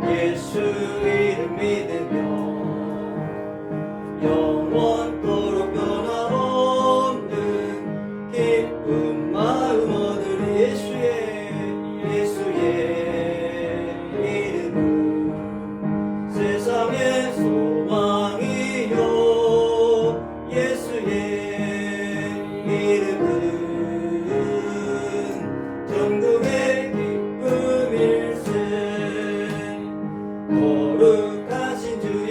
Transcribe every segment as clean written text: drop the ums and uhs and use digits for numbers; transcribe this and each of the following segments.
예수 이름 믿으며 영원토록 변함없는 기쁜 마음 얻으리. 예수의 이름은 세상의 소망이요, 예수의 이름은 전국의 기쁨일세. 거룩하신 주의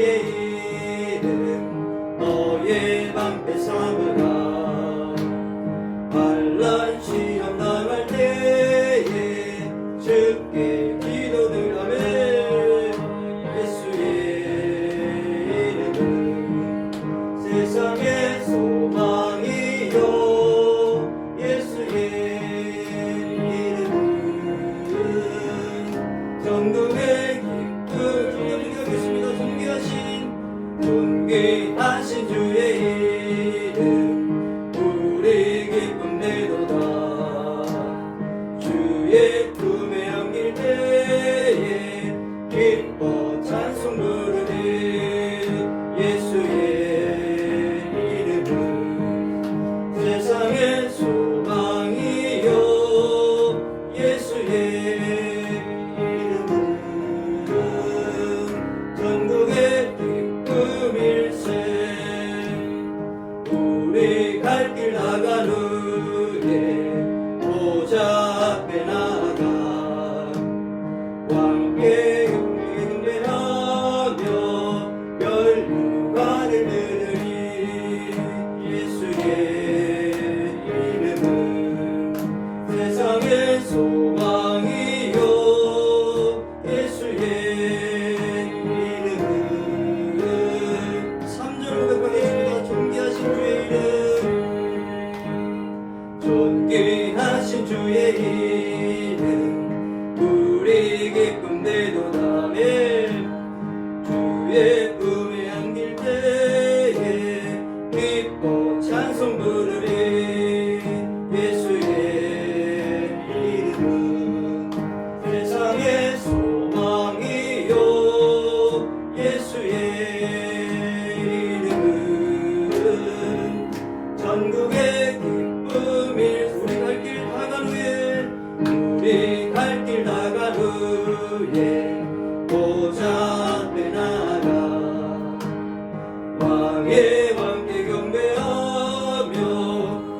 이름 너의 방패 삼으라. 환난 시험 당할 때에 주께 기도드라며 예수의 이름은 세상의 소망이요, 예수의 이름은 전국의 존귀하신 주의 이름 우리 기쁨 내도다. 주의 품에 안길 때에 기뻐 찬송 부르리. 예수의 이름은 세상의 소망이요, 예수의 이름은 전국의 기쁨일세. 우리 갈 길 나간 후에 보좌 앞에 나가 왕께 경배하며 멸류관을 들으리. 예수의 이름은 세상의 소망이요, 예수의 존귀하신 주의 이름 우리 기쁨 내도다며. 주의 품에 안길 때에 기뻐 찬송 부르리. 예수의 이름은 세상의 소망이요, 예수의 이름은 전국의 우리 갈 길 나간 후에 보좌 앞에 나가 왕의 왕께 경배하며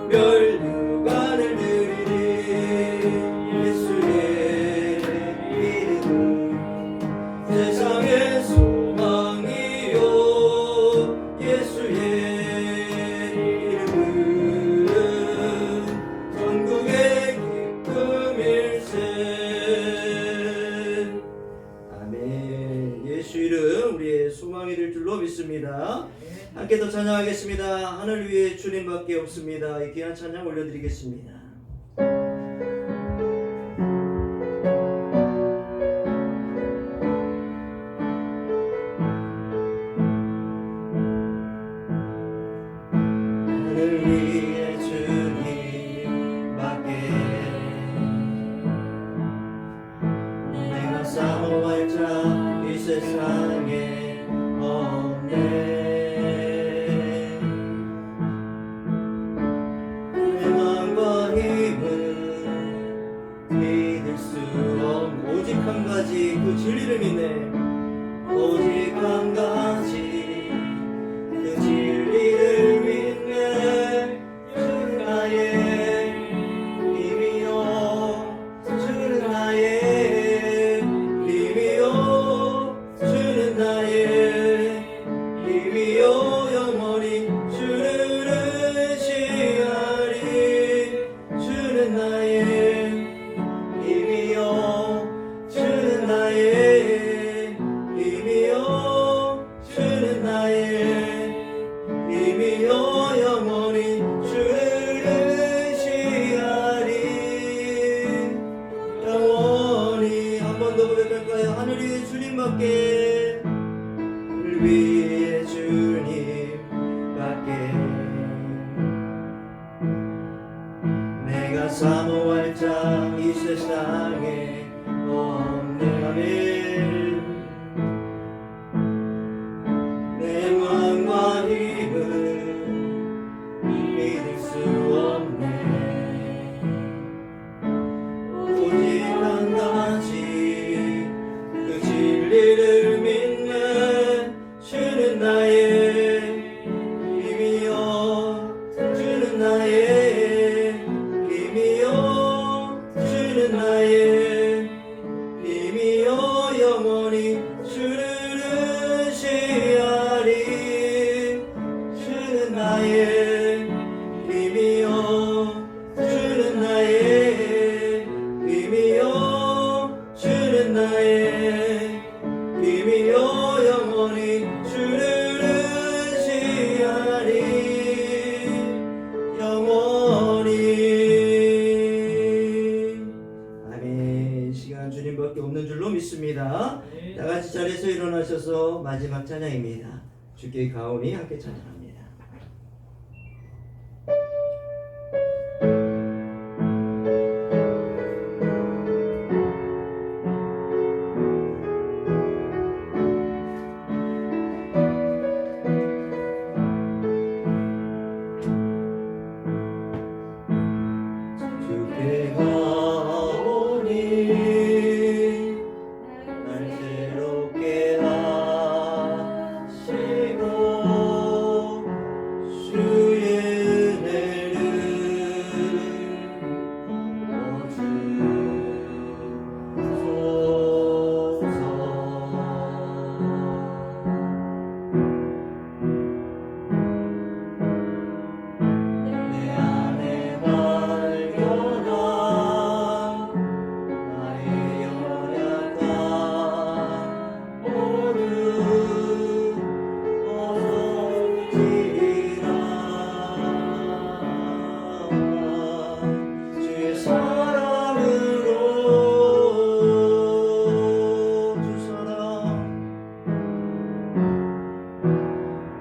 멸류관을 드리리. 예수의 이름은 세상의 소망이요, 예수의 이름은 전국의 아멘. 예수 이름 우리의 소망이 될 줄로 믿습니다. 함께 더 찬양하겠습니다. 하늘 위에 주님밖에 없습니다. 이 귀한 찬양 올려드리겠습니다. 하늘 위에 주님밖에 내가 사모할 자 이 세상에 없네. 내 마음과 힘은 믿을 수 없는 오직 한 가지 그 진리를 믿네. 오직 위해 주님밖에 나를 위해 주님밖에 내가 사모할 자 이 세상에 없네. 아멘. 내 마음과 힘은 믿을 수 없네. 오직 한 가지 그 진리를 믿네. 주는 나의 힘이여, 주는 나의 힘이여, 주는 나의 힘이여, 영원히 주를 의지하리. 주는 나의 힘이여, 주는 나의 힘이여, 주는 나의 힘이여, 영원히 주를 의지하리. 영원히. 아멘. 이 시간 주님밖에 없는 줄로 믿습니다. 다 같이 자리에서 일어나셔서 마지막 찬양입니다. 주께 가오니 함께 찬양합니다. 주께 가오니 날 새롭게 하시고 주의 은혜를 주소서. 내 안에 발견한 나의 연약함 모두 벗어지리라. 주의 사랑으로 주 사랑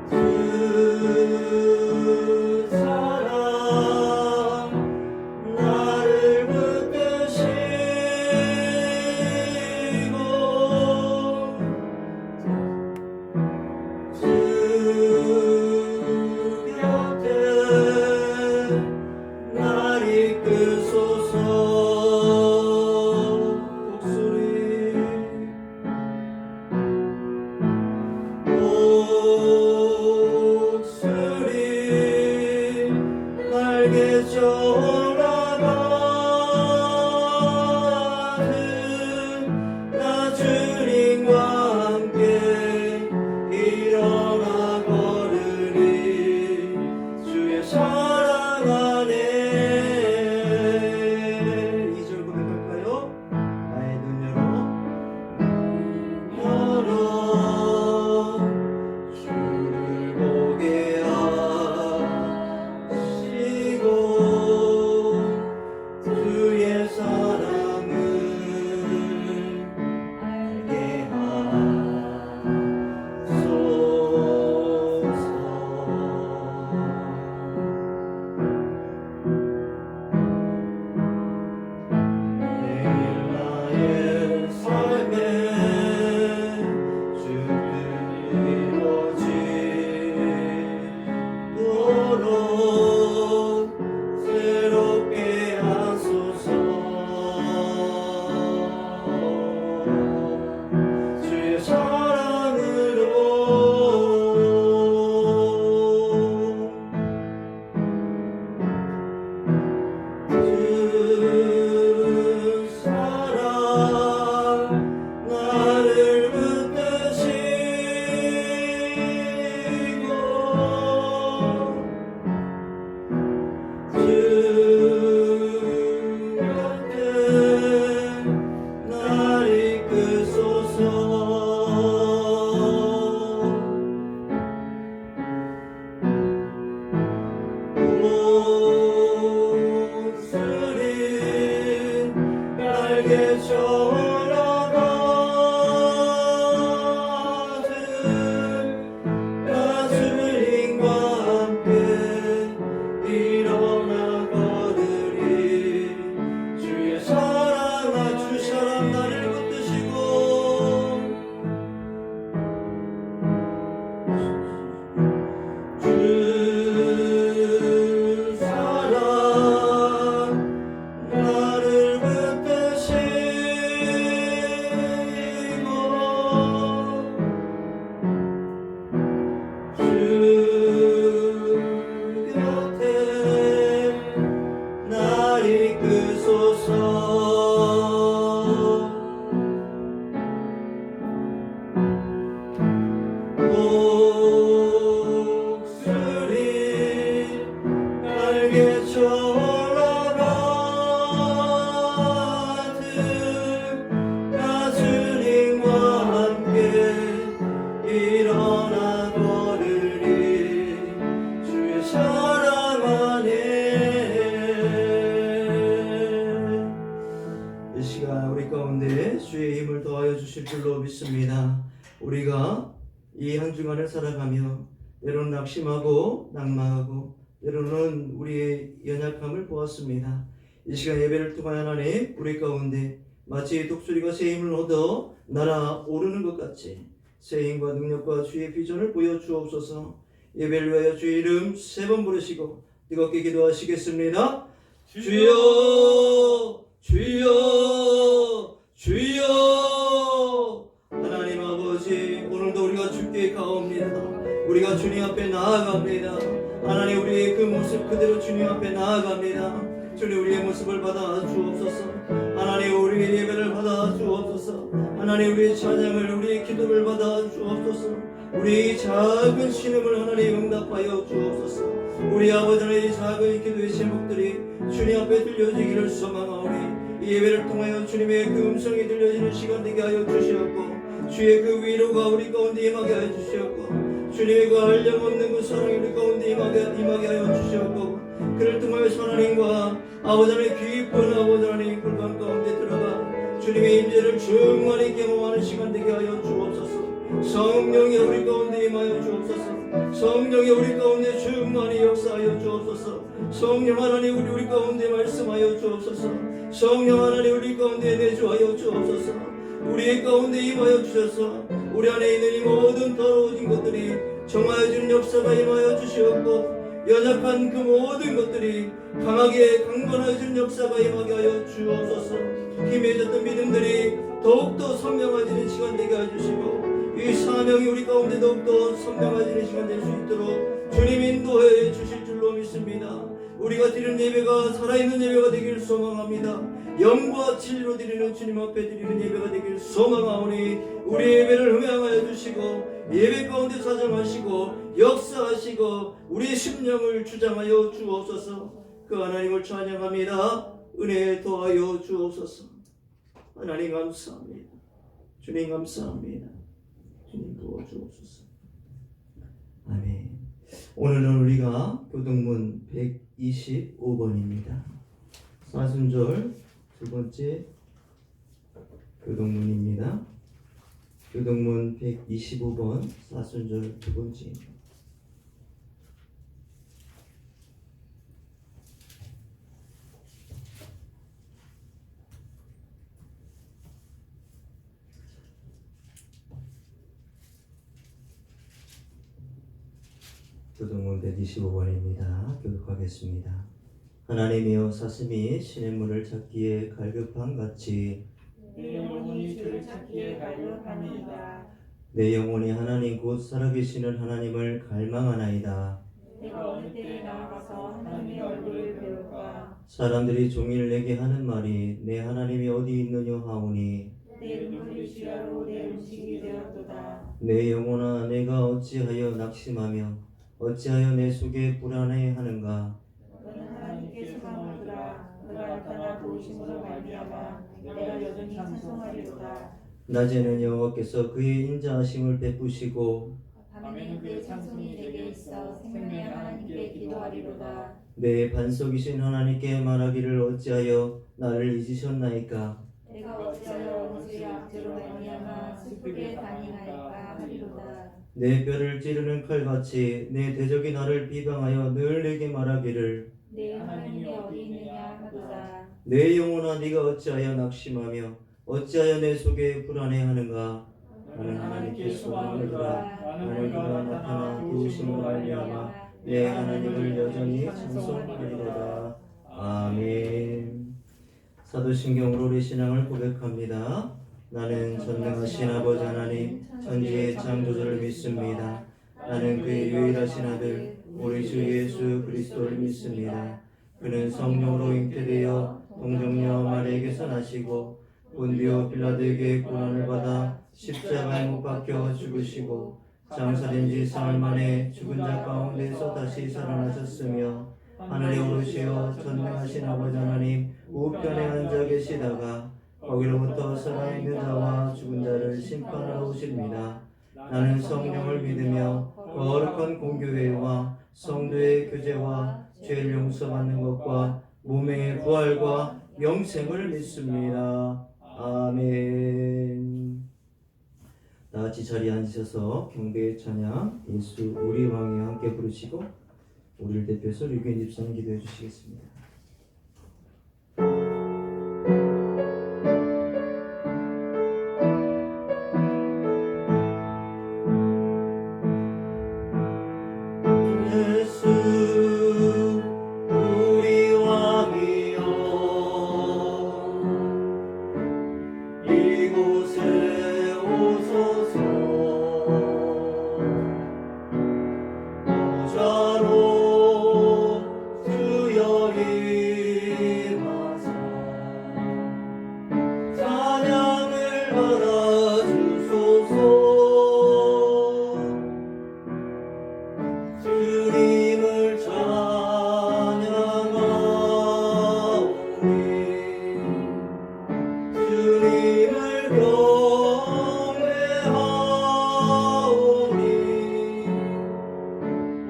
주 사랑 나를 붙드시고 주 곁에 날 이끄소서. 목소리 날개 올라가는 나 주님과 함께 일어나 걸으리. 주의 사랑 안에 2절 고백할까요? 나의 눈 열어 주를 보게 하시고 주의 사랑을 알게 하소서. 내일 나의 삶에 주 뜻이 이루어지도록 새롭게 하소서. 주의 사랑으로 주 사랑 나를 붙드시고 주 곁에 날 이끄소서. 목소리 날개 올라가는 있습니다. 우리가 이 한 주간을 살아가며 때로는 낙심하고 낙망하고 때로는 우리의 연약함을 보았습니다. 이 시간 예배를 통하여 하나님 우리 가운데 마치 독수리가 새 힘을 얻어 날아오르는 것 같이 새 힘과 능력과 주의 비전을 보여주옵소서. 예배를 위하여 주의 이름 3번 부르시고 뜨겁게 기도하시겠습니다. 주여 주여 주여. 하나님 아버지, 오늘도 우리가 주께 가옵니다. 우리가 주님 앞에 나아갑니다. 하나님, 우리의 그 모습 그대로 주님 앞에 나아갑니다. 주님, 우리의 모습을 받아 주옵소서. 하나님, 우리의 예배를 받아 주옵소서. 하나님, 우리의 찬양을, 우리의 기도를 받아 주옵소서. 우리의 작은 신음을 하나님 응답하여 주옵소서. 우리 아버지 하나님의 작은 기도의 제목들이 주님 앞에 들려지기를 소망하오니 이 예배를 통하여 주님의 그 음성이 들려지는 시간 되게 하여 주시옵고 주의 그 위로가 우리 가운데 임하게 하여 주시옵고 주님의 그 한량없는 그 사랑이 우리 가운데 임하게 하여 주시옵고 그를 통하여 하나님과 아버지 하나님의 깊은 아버지 하나님의 골방 가운데 들어가 주님의 임재를 충만히 경험하는 시간 되게 하여 주옵소서. 성령이 우리 가운데 임하여 주옵소서. 성령이 우리 가운데 충만히 역사하여 주옵소서. 성령 하나님 우리 가운데 말씀하여 주옵소서. 성령 하나님 우리 가운데 내주하여 주옵소서. 우리 가운데 임하여 주셔서 우리 안에 있는 이 모든 더러워진 것들이 정하여진 역사가 임하여 주시옵고 연약한 그 모든 것들이 강하게 강건해진 역사가 임하게 하여 주옵소서. 힘해졌던 믿음들이 더욱더 선명해지는 시간 되게 해주시고 이 사명이 우리 가운데 더욱더 선명해지는 시간 될 수 있도록 주님 인도해 주실 줄로 믿습니다. 우리가 드리는 예배가 살아있는 예배가 되길 소망합니다. 영과 진리로 드리는 주님 앞에 드리는 예배가 되길 소망하오니 우리 예배를 흥양하여 주시고 예배 가운데 사정하시고 역사하시고 우리의 심령을 주장하여 주옵소서. 그 하나님을 찬양합니다. 은혜에 더하여 주옵소서. 하나님 감사합니다. 주님 감사합니다. 주님 도와주옵소서. 아멘. 오늘은 우리가 교동문 125번입니다. 사순절 두 번째 교동문입니다. 교동문 125번 사순절 두 번째입니다. 교동문 125번입니다. 교독하겠습니다. 하나님이여 사슴이 시냇물을 찾기에 갈급한 같이 내 영혼이 주를 찾기에 갈급합니다. 내 영혼이 하나님 곧 살아계시는 하나님을 갈망하나이다. 내가 어느 때에 나아가서 하나님의 얼굴을 배울까? 사람들이 종일 내게 하는 말이 내 하나님이 어디 있느냐 하오니 내 눈물이 주야로 내 음식이 되었도다. 내 영혼아 내가 어찌하여 낙심하며 어찌하여 내 속에 불안해하는가? 너는 하나님께 소망을 두라. 그가 나타나 도우심으로 말미암아 내가 여전히 찬송하리로다. 낮에는 여호와께서 그의 인자하심을 베푸시고 밤에는 그의 찬송이 내게 있어 생명의 하나님께 기도하리로다. 내 반석이신 하나님께 말하기를 어찌하여 나를 잊으셨나이까? 내가 어찌하여 어느 죄의 악죄로 말미암아 슬프게 다니나이까 하리로다. 내 뼈를 찌르는 칼같이 내 대적이 나를 비방하여 늘 내게 말하기를 내 하나님이 어디 있느냐 하도다. 내 영혼아 네가 어찌하여 낙심하며 어찌하여 내 속에 불안해하는가? 나는 하나님께 소망을 두라. 나는 그가 나타나 도우심으로 말미암아 내 하나님을 여전히 찬송하리로다. 아멘. 사도신경으로 우리 신앙을 고백합니다. 나는 전능하신 아버지 하나님 천지의 창조주를 믿습니다. 나는 그의 유일하신 아들 우리 주 예수 그리스도를 믿습니다. 그는 성령으로 잉태되어 동정녀 마리아에게서 나시고 본디오 빌라도에게 고난을 받아 십자가에 못 박혀 죽으시고 장사된 지 사흘 만에 죽은 자 가운데서 다시 살아나셨으며 하늘에 오르시어 전능하신 아버지 하나님 우편에 앉아 계시다가 거기로부터 살아있는 자와 죽은 자를 심판하러 오십니다. 나는 성령을 믿으며 거룩한 공교회와 성도의 교제와 죄를 용서받는 것과 몸의 부활과 영생을 믿습니다. 아멘. 다 같이 자리에 앉으셔서 경배의 찬양 예수 우리 왕이 함께 부르시고 우리를 대표해서 류교인 집사님 기도해 주시겠습니다. 예수 우리 왕이여 이곳에 오소서 보좌로 주여 임하사 찬양을 받아주소서. 주님을 찬양하오니 주님을 경배하오니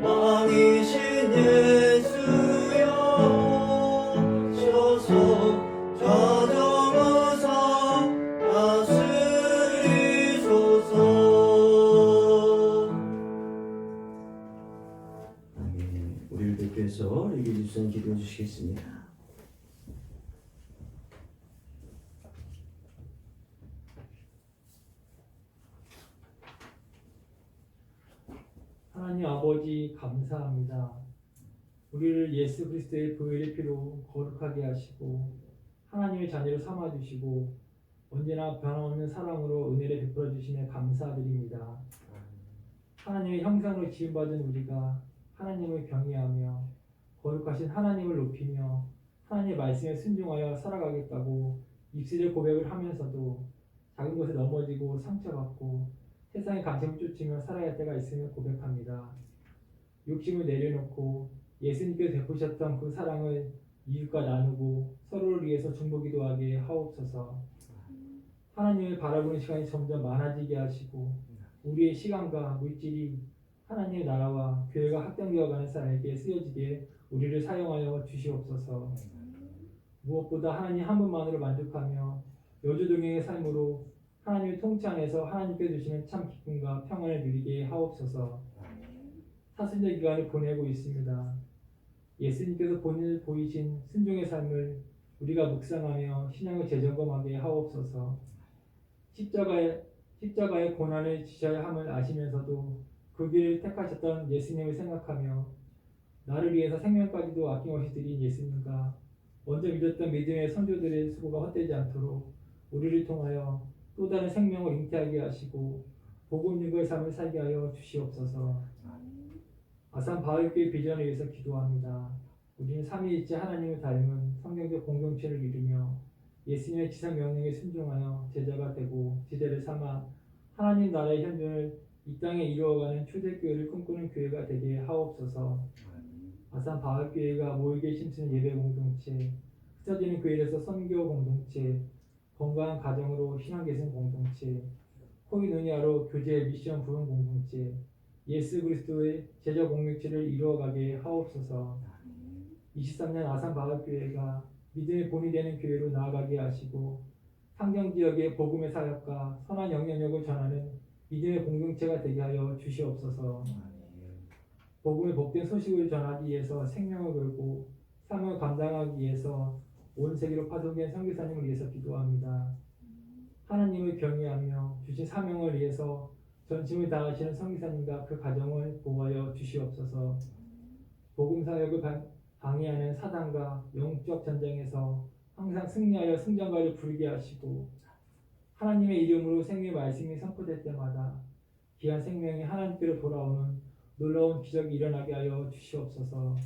왕이신 예수여 오셔서 좌정하사 다스리소서. 아멘. 우리를 대표해서 류교인 집사님 기도해 주시겠습니다. 하나님 아버지 감사합니다. 우리를 예수 그리스도의 보혈의 피로 거룩하게 하시고 하나님의 자녀로 삼아주시고 언제나 변함없는 사랑으로 은혜를 베풀어 주심에 감사드립니다. 하나님의 형상으로 지음받은 우리가 하나님을 경외하며 거룩하신 하나님을 높이며 하나님의 말씀에 순종하여 살아가겠다고 입술의 고백을 하면서도 작은 것에 넘어지고 상처받고 세상의 간섭을 쫓으며 살아야 할 때가 있음을 고백합니다. 욕심을 내려놓고 예수님께서 베푸셨던 그 사랑을 이웃과 나누고 서로를 위해서 중보기도 하게 하옵소서. 하나님을 바라보는 시간이 점점 많아지게 하시고 우리의 시간과 물질이 하나님의 나라와 교회가 확장되어가는 삶에게 쓰여지게 우리를 사용하여 주시옵소서. 무엇보다 하나님 한 분만으로 만족하며 여주동행의 삶으로 하나님의 통치 안에서 하나님께 주시는 참 기쁨과 평안을 누리게 하옵소서. 사순절 기간을 보내고 있습니다. 예수님께서 본인을 보이신 순종의 삶을 우리가 묵상하며 신앙을 재점검하게 하옵소서. 십자가의 고난을 지셔야 함을 아시면서도 그 길을 택하셨던 예수님을 생각하며 나를 위해서 생명까지도 아낌없이 드린 예수님과 먼저 믿었던 믿음의 선조들의 수고가 헛되지 않도록 우리를 통하여 또 다른 생명을 잉태하게 하시고 복음 육의 삶을 살게 하여 주시옵소서. 아산 바울교회 비전을 위해서 기도합니다. 우리는 삼위일체 하나님을 닮은 성경적 공동체를 이루며 예수님의 지상 명령에 순종하여 제자가 되고 지대를 삼아 하나님 나라의 현존을 이 땅에 이루어가는 초대교회를 꿈꾸는 교회가 되게 하옵소서. 아산 바울교회가 모이게 심쓰는 예배 공동체, 흩어지는 교회에서 선교 공동체, 건강한 가정으로 신앙 계승 공동체, 코이노니아로 교제 미션 부흥 공동체, 예수 그리스도의 제자 공동체를 이루어가게 하옵소서. 23년 아산 바울교회가 믿음의 본이 되는 교회로 나아가게 하시고 상경 지역의 복음의 사역과 선한 영향력을 전하는 믿음의 공동체가 되게 하여 주시옵소서. 복음의 복된 소식을 전하기 위해서 생명을 걸고 사명을 감당하기 위해서 온 세계로 파송된 선교사님을 위해서 기도합니다. 하나님을 경외하며 주신 사명을 위해서 전심을 다하시는 선교사님과 그 가정을 보호하여 주시옵소서. 복음 사역을 방해하는 사단과 영적 전쟁에서 항상 승리하여 승전가를 부르게 하시고 하나님의 이름으로 생명의 말씀이 선포될 때마다 귀한 생명이 하나님께로 돌아오는 놀라운 기적이 일어나게 하여 주시옵소서.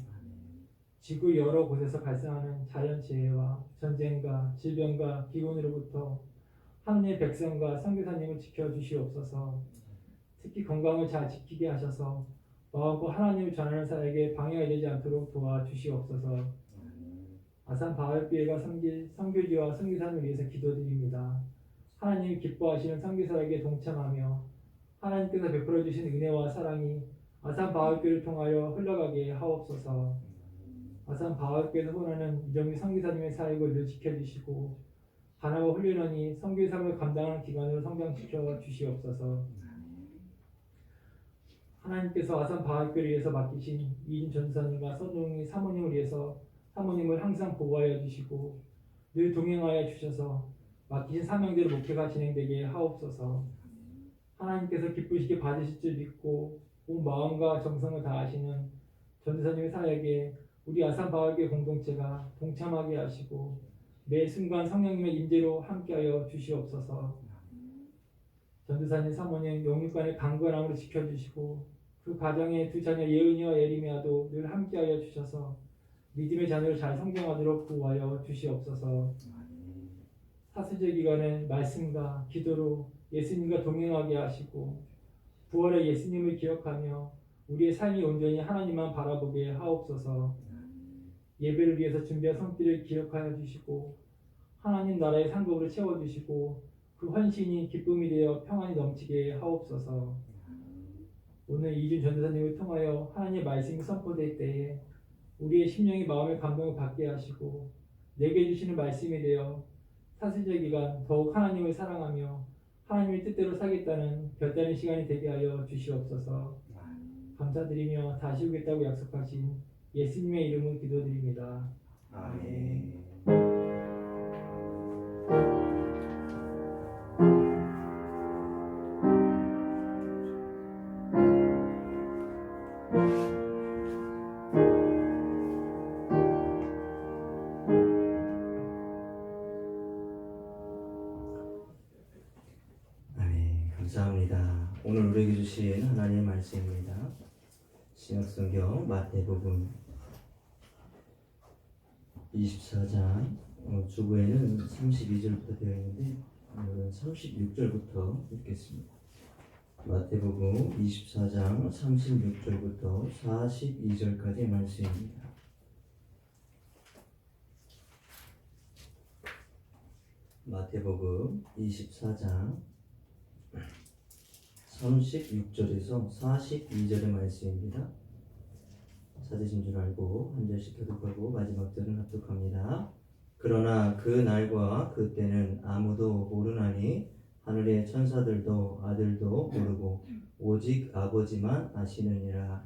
지구 여러 곳에서 발생하는 자연재해와 전쟁과 질병과 기근으로부터 하나님의 백성과 선교사님을 지켜주시옵소서. 특히 건강을 잘 지키게 하셔서 마음껏 하나님을 전하는 사에게 방해가 되지 않도록 도와주시옵소서. 아산 바울교회가 섬길 선교지와 선교사를 위해서 기도드립니다. 하나님이 기뻐하시는 선교사에게 동참하며 하나님께서 베풀어 주신 은혜와 사랑이 아산 바울교회를 통하여 흘러가게 하옵소서. 아산 바울교회에서 혼하는 이정미 선교사님의 사역을 늘 지켜주시고 가나와 훈련원이 선교의 삶을 감당하는 기관으로 성장시켜 주시옵소서. 하나님께서 아산 바학교를 위해서 맡기신 이인 전사님과 선동희 사모님을 위해서 사모님을 항상 보호하여 주시고 늘 동행하여 주셔서 맡기신 사명대로 목회가 진행되게 하옵소서. 하나님께서 기쁘시게 받으실 줄 믿고 온 마음과 정성을 다하시는 전도사님의 사역에 우리 아산 바학교 공동체가 동참하게 하시고 매 순간 성령님의 임재로 함께하여 주시옵소서. 전도사님 사모님 영육간의 강건함으로 지켜주시고 그 가정의 두 자녀 예은이와 예림이와도 늘 함께하여 주셔서 믿음의 자녀를 잘 성장하도록 구하여 주시옵소서. 사슬제 기간에 말씀과 기도로 예수님과 동행하게 하시고 부활의 예수님을 기억하며 우리의 삶이 온전히 하나님만 바라보게 하옵소서. 예배를 위해서 준비한 손길을 기억하여 주시고 하나님 나라의 상급으로 채워주시고 그 헌신이 기쁨이 되어 평안이 넘치게 하옵소서. 오늘 이준 전도사님을 통하여 하나님의 말씀이 선포될 때에 우리의 심령이 마음의 감동을 받게 하시고 내게 주시는 말씀이 되어 사슬제 기간 더욱 하나님을 사랑하며 하나님의 뜻대로 살겠다는 별다른 시간이 되게 하여 주시옵소서. 감사드리며 다시 오겠다고 약속하신 예수님의 이름으로 기도드립니다. 아멘. 아멘. 감사합니다. 오늘 우리에게 주신 하나님의 말씀입니다. 신약성경 마태복음 24장 주부에는 32절부터 되어 있는데 오늘은 36절부터 읽겠습니다. 마태복음 24장 36절부터 42절까지의 말씀입니다. 마태복음 24장 36절에서 42절의 말씀입니다. 찾으신 줄 알고 한 절씩 교독하고 마지막 절은 합독합니다. 그러나 그 날과 그 때는 아무도 모르나니 하늘의 천사들도 아들도 모르고 오직 아버지만 아시느니라.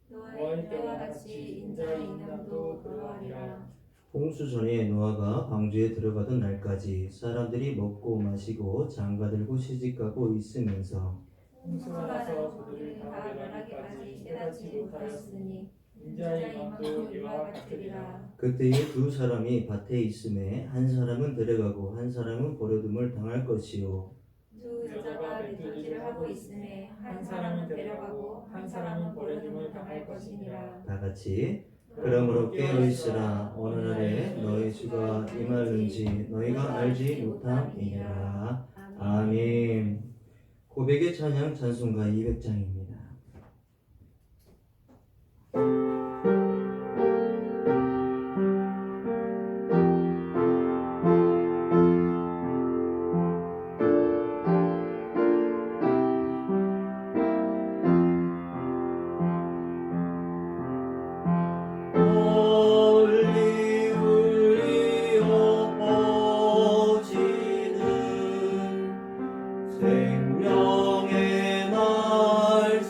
노아의 때와 같이 인자의 인감도 그러하리라. 홍수 전에 노아가 방주에 들어가던 날까지 사람들이 먹고 마시고 장가들고 시집가고 있으면서 홍수가 나서 그들을 다 멸하기까지 깨닫지 못하였으니 인자의 임함도 이와 같으리라. 그때에 두 사람이 밭에 있음에 한 사람은 데려가고 한 사람은 버려둠을 당할 것이요 두 여자가 메뚜기를 하고 있음에 한 사람은 데려가고 한 사람은 버려둠을 당할 것이니라. 다 같이 그러므로 깨어 있으라. 어느 날에 너희 주가 임하는지 너희가 알지 못함이니라. 아멘. 고백의 찬양 찬송가 200장입니다. 생명의 날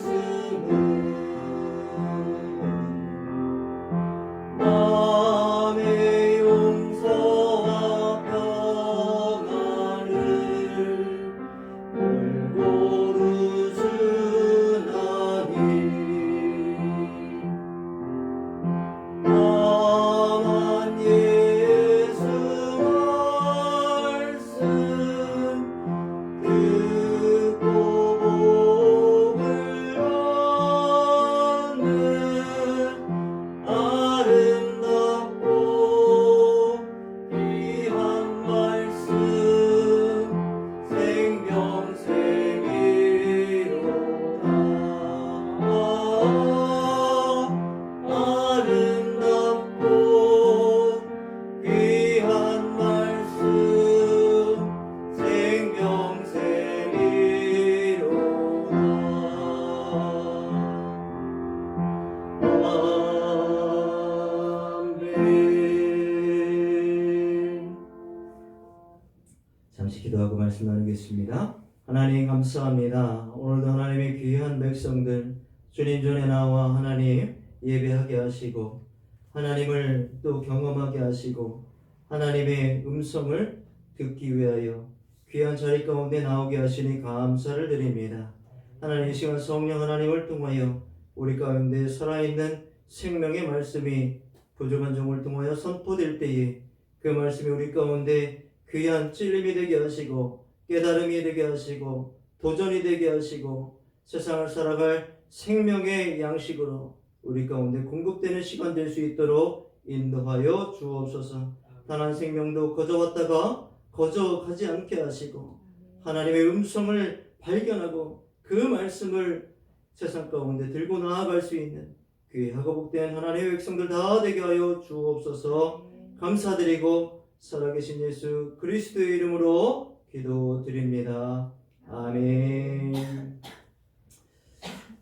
기도하겠습니다. 하나님 감사합니다. 오늘도 하나님의 귀한 백성들 주님 전에 나와 하나님 예배하게 하시고 하나님을 또 경험하게 하시고 하나님의 음성을 듣기 위하여 귀한 자리 가운데 나오게 하시니 감사를 드립니다. 하나님 이 시간 성령 하나님을 통하여 우리 가운데 살아있는 생명의 말씀이 부족한 종을 통하여 선포될 때에 그 말씀이 우리 가운데 귀한 찔림이 되게 하시고 깨달음이 되게 하시고 도전이 되게 하시고 세상을 살아갈 생명의 양식으로 우리 가운데 공급되는 시간 될 수 있도록 인도하여 주옵소서. 단 한 생명도 거저왔다가 거저가지 않게 하시고 하나님의 음성을 발견하고 그 말씀을 세상 가운데 들고 나아갈 수 있는 귀하고 복된 하나님의 백성들 다 되게 하여 주옵소서. 감사드리고 살아계신 예수 그리스도의 이름으로 기도드립니다. 아멘.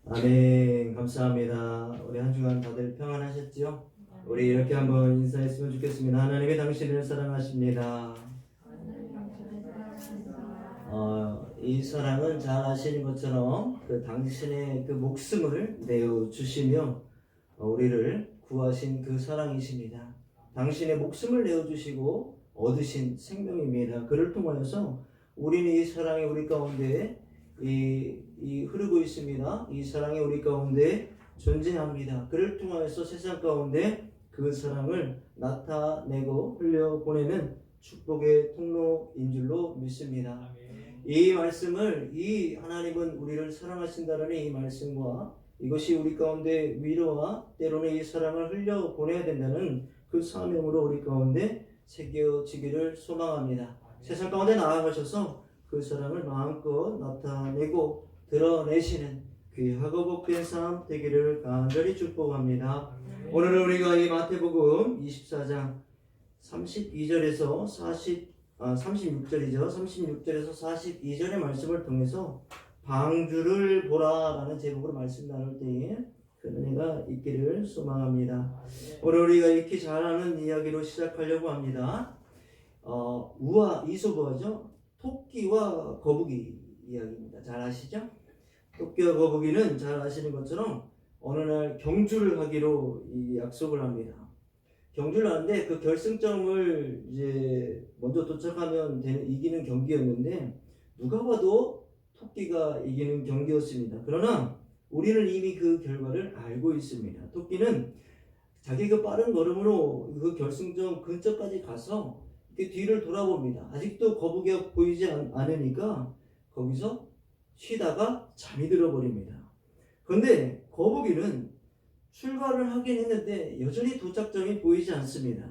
아멘. 감사합니다. 우리 한 주간 다들 평안하셨지요? 우리 이렇게 한번 인사했으면 좋겠습니다. 하나님이 당신을 사랑하십니다. 이 사랑은 잘 아시는 것처럼 그 당신의 그 목숨을 내어 주시며 우리를 구하신 그 사랑이십니다. 당신의 목숨을 내어 주시고 얻으신 생명입니다. 그를 통하여서 우리는 이 사랑이 우리 가운데 이 흐르고 있습니다. 이 사랑이 우리 가운데 존재합니다. 그를 통하여서 세상 가운데 그 사랑을 나타내고 흘려보내는 축복의 통로인 줄로 믿습니다. 이 말씀을 이 하나님은 우리를 사랑하신다는 이 말씀과 이것이 우리 가운데 위로와 때로는 이 사랑을 흘려보내야 된다는 그 사명으로 우리 가운데 새겨지기를 소망합니다. 세상 가운데 나아가셔서 그 사랑을 마음껏 나타내고 드러내시는 귀하고 복된 삶 되기를 간절히 축복합니다. 오늘은 우리가 이 마태복음 24장 32절에서 36절이죠. 36절에서 42절의 말씀을 통해서 방주를 보라라는 제목으로 말씀 나눌 때에 그 은혜가 있기를 소망합니다. 오늘 우리가 익히 잘 아는 이야기로 시작하려고 합니다. 이소부화죠. 토끼와 거북이 이야기입니다. 잘 아시죠? 토끼와 거북이는 잘 아시는 것처럼 어느 날 경주를 하기로 약속을 합니다. 경주를 하는데 그 결승점을 이제 먼저 도착하면 이기는 경기였는데 누가 봐도 토끼가 이기는 경기였습니다. 그러나 우리는 이미 그 결과를 알고 있습니다. 토끼는 자기 그 빠른 걸음으로 그 결승점 근처까지 가서 이렇게 뒤를 돌아봅니다. 아직도 거북이가 보이지 않으니까 거기서 쉬다가 잠이 들어버립니다. 그런데 거북이는 출발을 하긴 했는데 여전히 도착점이 보이지 않습니다.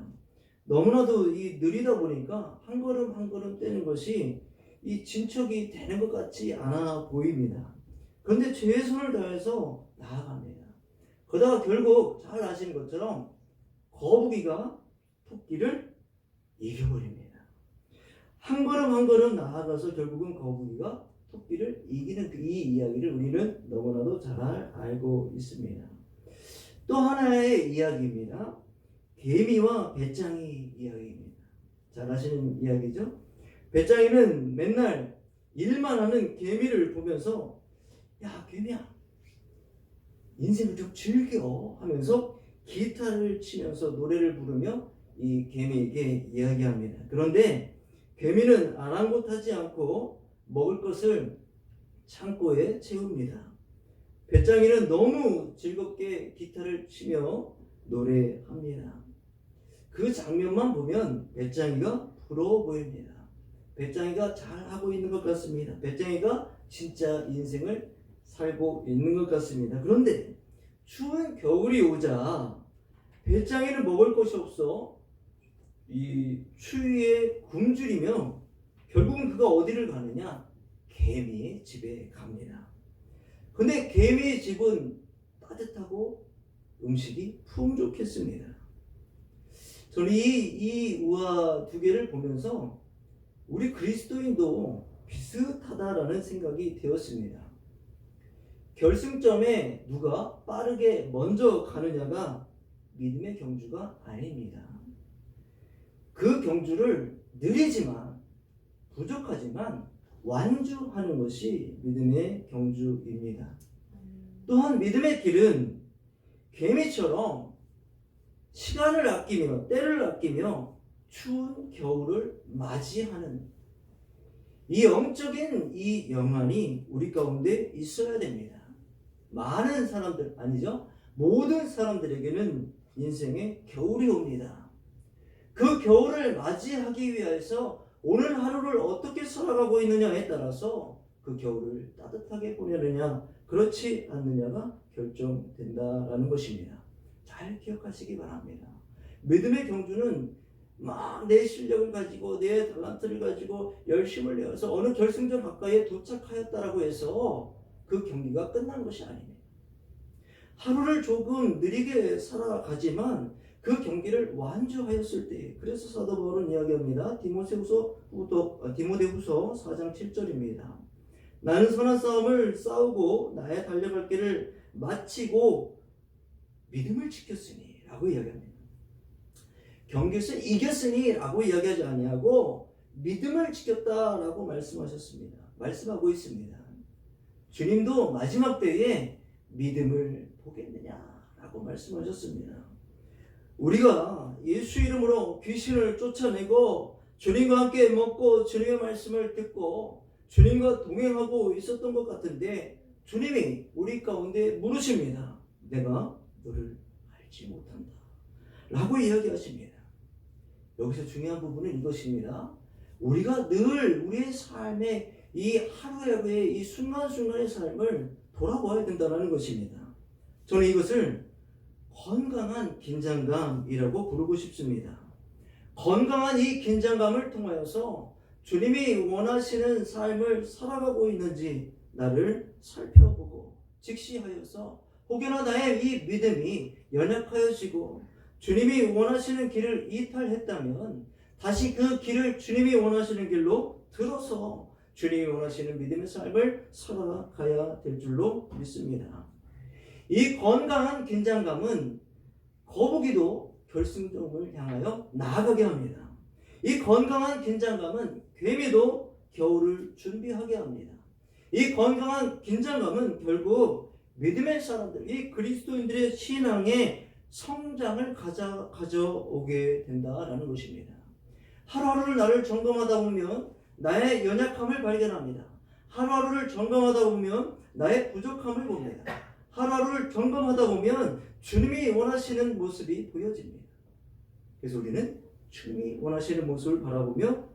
너무나도 느리다 보니까 한 걸음 한 걸음 떼는 것이 이 진척이 되는 것 같지 않아 보입니다. 그런데 최선을 다해서 나아갑니다. 그러다가 결국 잘 아시는 것처럼 거북이가 토끼를 이겨버립니다. 한 걸음 한 걸음 나아가서 결국은 거북이가 토끼를 이기는 이 이야기를 우리는 너무나도 잘 알고 있습니다. 또 하나의 이야기입니다. 개미와 배짱이 이야기입니다. 잘 아시는 이야기죠? 배짱이는 맨날 일만 하는 개미를 보면서 야 개미야 인생을 좀 즐겨 하면서 기타를 치면서 노래를 부르며 이 개미에게 이야기합니다. 그런데 개미는 아랑곳하지 않고 먹을 것을 창고에 채웁니다. 배짱이는 너무 즐겁게 기타를 치며 노래합니다. 그 장면만 보면 배짱이가 부러워 보입니다. 배짱이가 잘하고 있는 것 같습니다. 배짱이가 진짜 인생을 살고 있는 것 같습니다. 그런데 추운 겨울이 오자 배짱이는 먹을 것이 없어 이 추위에 굶주리며 결국은 그가 어디를 가느냐? 개미의 집에 갑니다. 근데 개미의 집은 따뜻하고 음식이 풍족했습니다. 저는 이 우화 두 개를 보면서 우리 그리스도인도 비슷하다라는 생각이 되었습니다. 결승점에 누가 빠르게 먼저 가느냐가 믿음의 경주가 아닙니다. 그 경주를 느리지만 부족하지만 완주하는 것이 믿음의 경주입니다. 또한 믿음의 길은 개미처럼 시간을 아끼며 때를 아끼며 추운 겨울을 맞이하는 이 영적인 이 영안이 우리 가운데 있어야 됩니다. 많은 사람들 아니죠? 모든 사람들에게는 인생의 겨울이 옵니다. 그 겨울을 맞이하기 위해서 오늘 하루를 어떻게 살아가고 있느냐에 따라서 그 겨울을 따뜻하게 보내느냐 그렇지 않느냐가 결정된다라는 것입니다. 잘 기억하시기 바랍니다. 믿음의 경주는 막 내 실력을 가지고 내 달란트를 가지고 열심을 내어서 어느 결승전 가까이에 도착하였다라고 해서 그 경기가 끝난 것이 아닙니다. 하루를 조금 느리게 살아가지만 그 경기를 완주하였을 때, 그래서 사도 바울은 이야기합니다. 디모데후서 4장 7절입니다. 나는 선한 싸움을 싸우고 나의 달려갈 길을 마치고 믿음을 지켰으니 라고 이야기합니다. 경기에서 이겼으니 라고 이야기하지 아니하고 믿음을 지켰다라고 말씀하고 있습니다. 주님도 마지막 때에 믿음을 보겠느냐라고 말씀하셨습니다. 우리가 예수 이름으로 귀신을 쫓아내고 주님과 함께 먹고 주님의 말씀을 듣고 주님과 동행하고 있었던 것 같은데 주님이 우리 가운데 물으십니다. 내가 너를 알지 못한다 라고 이야기하십니다. 여기서 중요한 부분은 이것입니다. 우리가 늘 우리의 삶의 이 하루하루의 이 순간순간의 삶을 돌아봐야 된다는 것입니다. 저는 이것을 건강한 긴장감이라고 부르고 싶습니다. 건강한 이 긴장감을 통하여서 주님이 원하시는 삶을 살아가고 있는지 나를 살펴보고 직시하여서 혹여나 나의 이 믿음이 연약하여지고 주님이 원하시는 길을 이탈했다면 다시 그 길을 주님이 원하시는 길로 들어서 주님이 원하시는 믿음의 삶을 살아가야 될 줄로 믿습니다. 이 건강한 긴장감은 거북이도 결승점을 향하여 나아가게 합니다. 이 건강한 긴장감은 개미도 겨울을 준비하게 합니다. 이 건강한 긴장감은 결국 믿음의 사람들, 이 그리스도인들의 신앙의 성장을 가져오게 된다라는 것입니다. 하루하루를 나를 점검하다 보면 나의 연약함을 발견합니다. 하루하루를 점검하다 보면 나의 부족함을 봅니다. 하루하루를 점검하다 보면 주님이 원하시는 모습이 보여집니다. 그래서 우리는 주님이 원하시는 모습을 바라보며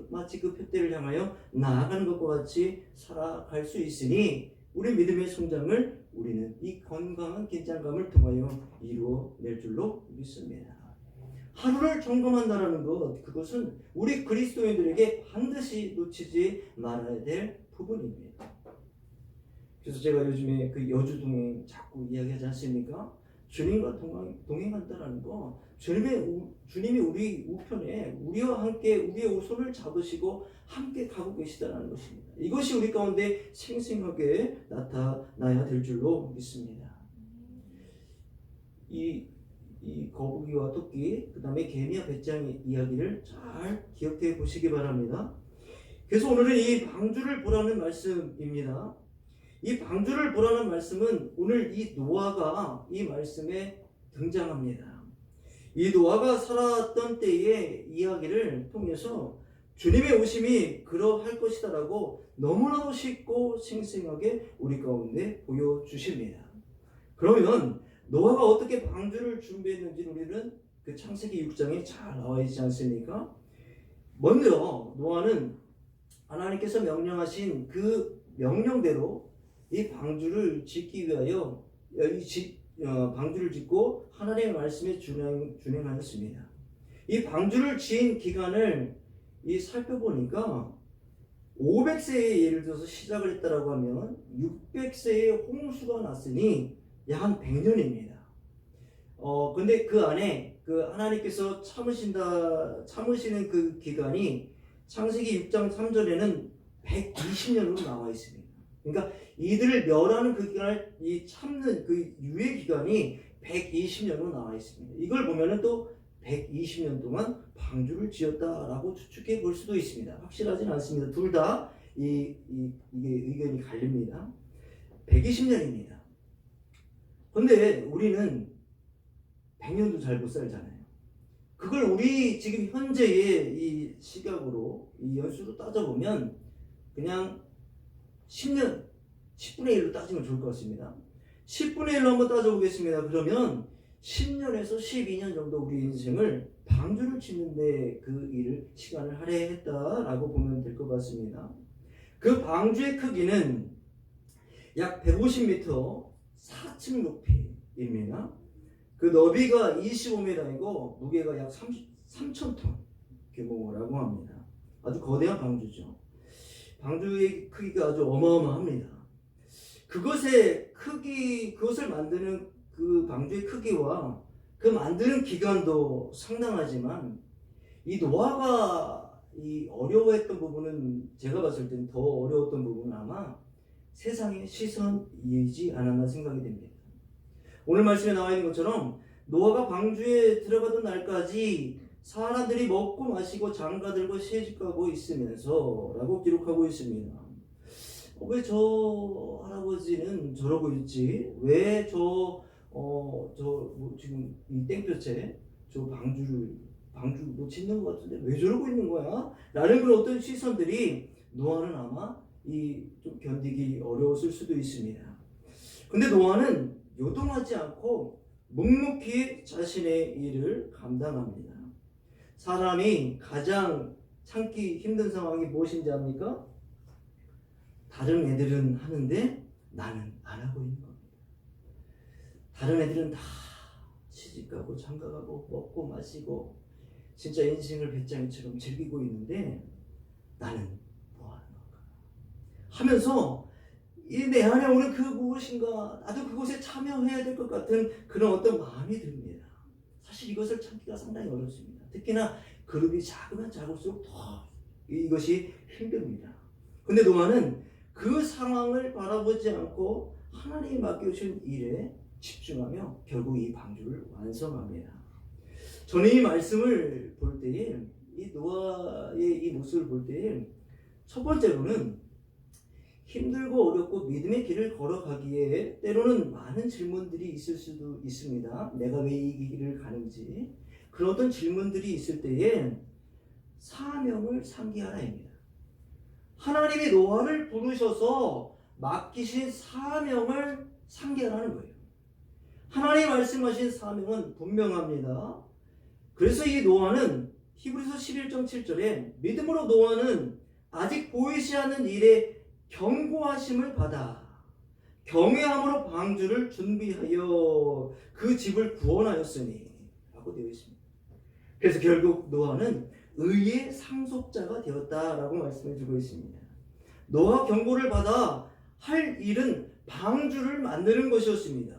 마치 그 표대를 향하여 나아가는 것과 같이 살아갈 수 있으니 우리 믿음의 성장을 우리는 이 건강한 긴장감을 통하여 이루어낼 줄로 믿습니다. 하루를 점검한다는 것, 그것은 우리 그리스도인들에게 반드시 놓치지 말아야 될 부분입니다. 그래서 제가 요즘에 그 여주동행 자꾸 이야기하지 않습니까? 주님과 동행한다는 거, 주님이 우리 우편에 우리와 함께 우리의 손을 잡으시고 함께 가고 계시다는 것입니다. 이것이 우리 가운데 생생하게 나타나야 될 줄로 믿습니다. 이 거북이와 토끼, 그 다음에 개미와 배짱의 이야기를 잘 기억해 보시기 바랍니다. 그래서 오늘은 이 방주를 보라는 말씀입니다. 이 방주를 보라는 말씀은 오늘 이 노아가 이 말씀에 등장합니다. 이 노아가 살았던 때의 이야기를 통해서 주님의 오심이 그러할 것이다라고 너무나도 쉽고 생생하게 우리 가운데 보여주십니다. 그러면 노아가 어떻게 방주를 준비했는지 우리는 그 창세기 6장에 잘 나와 있지 않습니까? 먼저 노아는 하나님께서 명령하신 그 명령대로 이 방주를 짓기 위하여 방주를 짓고 하나님의 말씀에 준행하였습니다. 이 방주를 지은 기간을 살펴보니까 500세에 예를 들어서 시작을 했다라고 하면 600세에 홍수가 났으니 약 한 100년입니다. 근데 그 안에 그 하나님께서 참으시는 그 기간이 창세기 6장 3절에는 120년으로 나와 있습니다. 그러니까 이들을 멸하는 그 기간을 참는 그 유예 기간이 120년으로 나와 있습니다. 이걸 보면은 또 120년 동안 방주를 지었다라고 추측해 볼 수도 있습니다. 확실하진 않습니다. 둘 다 이게 의견이 갈립니다. 120년입니다. 근데 우리는 100년도 잘 못 살잖아요. 그걸 우리 지금 현재의 이 시각으로, 이 연수로 따져보면 그냥 10년, 10분의 1로 따지면 좋을 것 같습니다. 10분의 1로 한번 따져보겠습니다. 그러면 10년에서 12년 정도 우리 인생을 방주를 짓는데 그 일을, 시간을 할애했다라고 보면 될 것 같습니다. 그 방주의 크기는 약 150m, 4층 높이입니다. 그 너비가 25m이고 무게가 약 3,000톤 규모라고 합니다. 아주 거대한 방주죠. 방주의 크기가 아주 어마어마합니다. 그것의 크기, 그것을 만드는 그 방주의 크기와 그 만드는 기간도 상당하지만 이 노아가 이 어려워했던 부분은, 제가 봤을 때는 더 어려웠던 부분은 아마 세상의 시선이지 않았나 생각이 됩니다. 오늘 말씀에 나와 있는 것처럼 노아가 방주에 들어가던 날까지 사람들이 먹고 마시고 장가들고 시집가고 있으면서 라고 기록하고 있습니다. 왜 저 할아버지는 저러고 있지? 왜 지금 이 땡볕에 저 방주 뭐 짓는 것 같은데 왜 저러고 있는 거야? 라는 그런 어떤 시선들이 노아는 아마 좀 견디기 어려웠을 수도 있습니다. 근데 노아는 요동하지 않고 묵묵히 자신의 일을 감당합니다. 사람이 가장 참기 힘든 상황이 무엇인지 압니까? 다른 애들은 하는데 나는 안 하고 있는 겁니다. 다른 애들은 다 시집가고 장가가고 먹고 마시고 진짜 인생을 배짱이처럼 즐기고 있는데 나는 뭐 하는 건가 하면서 내 안에 오는 그 무엇인가, 나도 그곳에 참여해야 될 것 같은 그런 어떤 마음이 듭니다. 사실 이것을 참기가 상당히 어렵습니다. 특히나 그룹이 작으면 작을수록 더 이것이 힘듭니다. 근데 노아는 그 상황을 바라보지 않고 하나님이 맡겨주신 일에 집중하며 결국 이 방주를 완성합니다. 저는 이 말씀을 볼 때에, 이 노아의 이 모습을 볼 때에 첫 번째로는 힘들고 어렵고 믿음의 길을 걸어가기에 때로는 많은 질문들이 있을 수도 있습니다. 내가 왜 이 길을 가는지, 그런 어떤 질문들이 있을 때에 사명을 상기하라입니다. 하나님이 노아를 부르셔서 맡기신 사명을 상기하라는 거예요. 하나님이 말씀하신 사명은 분명합니다. 그래서 이 노아는 히브리서 11.7절에 믿음으로 노아는 아직 보이지 않는 일에 경고하심을 받아 경외함으로 방주를 준비하여 그 집을 구원하였으니 라고 되어 있습니다. 그래서 결국 노아는 의의 상속자가 되었다라고 말씀해 주고 있습니다. 노아 경고를 받아 할 일은 방주를 만드는 것이었습니다.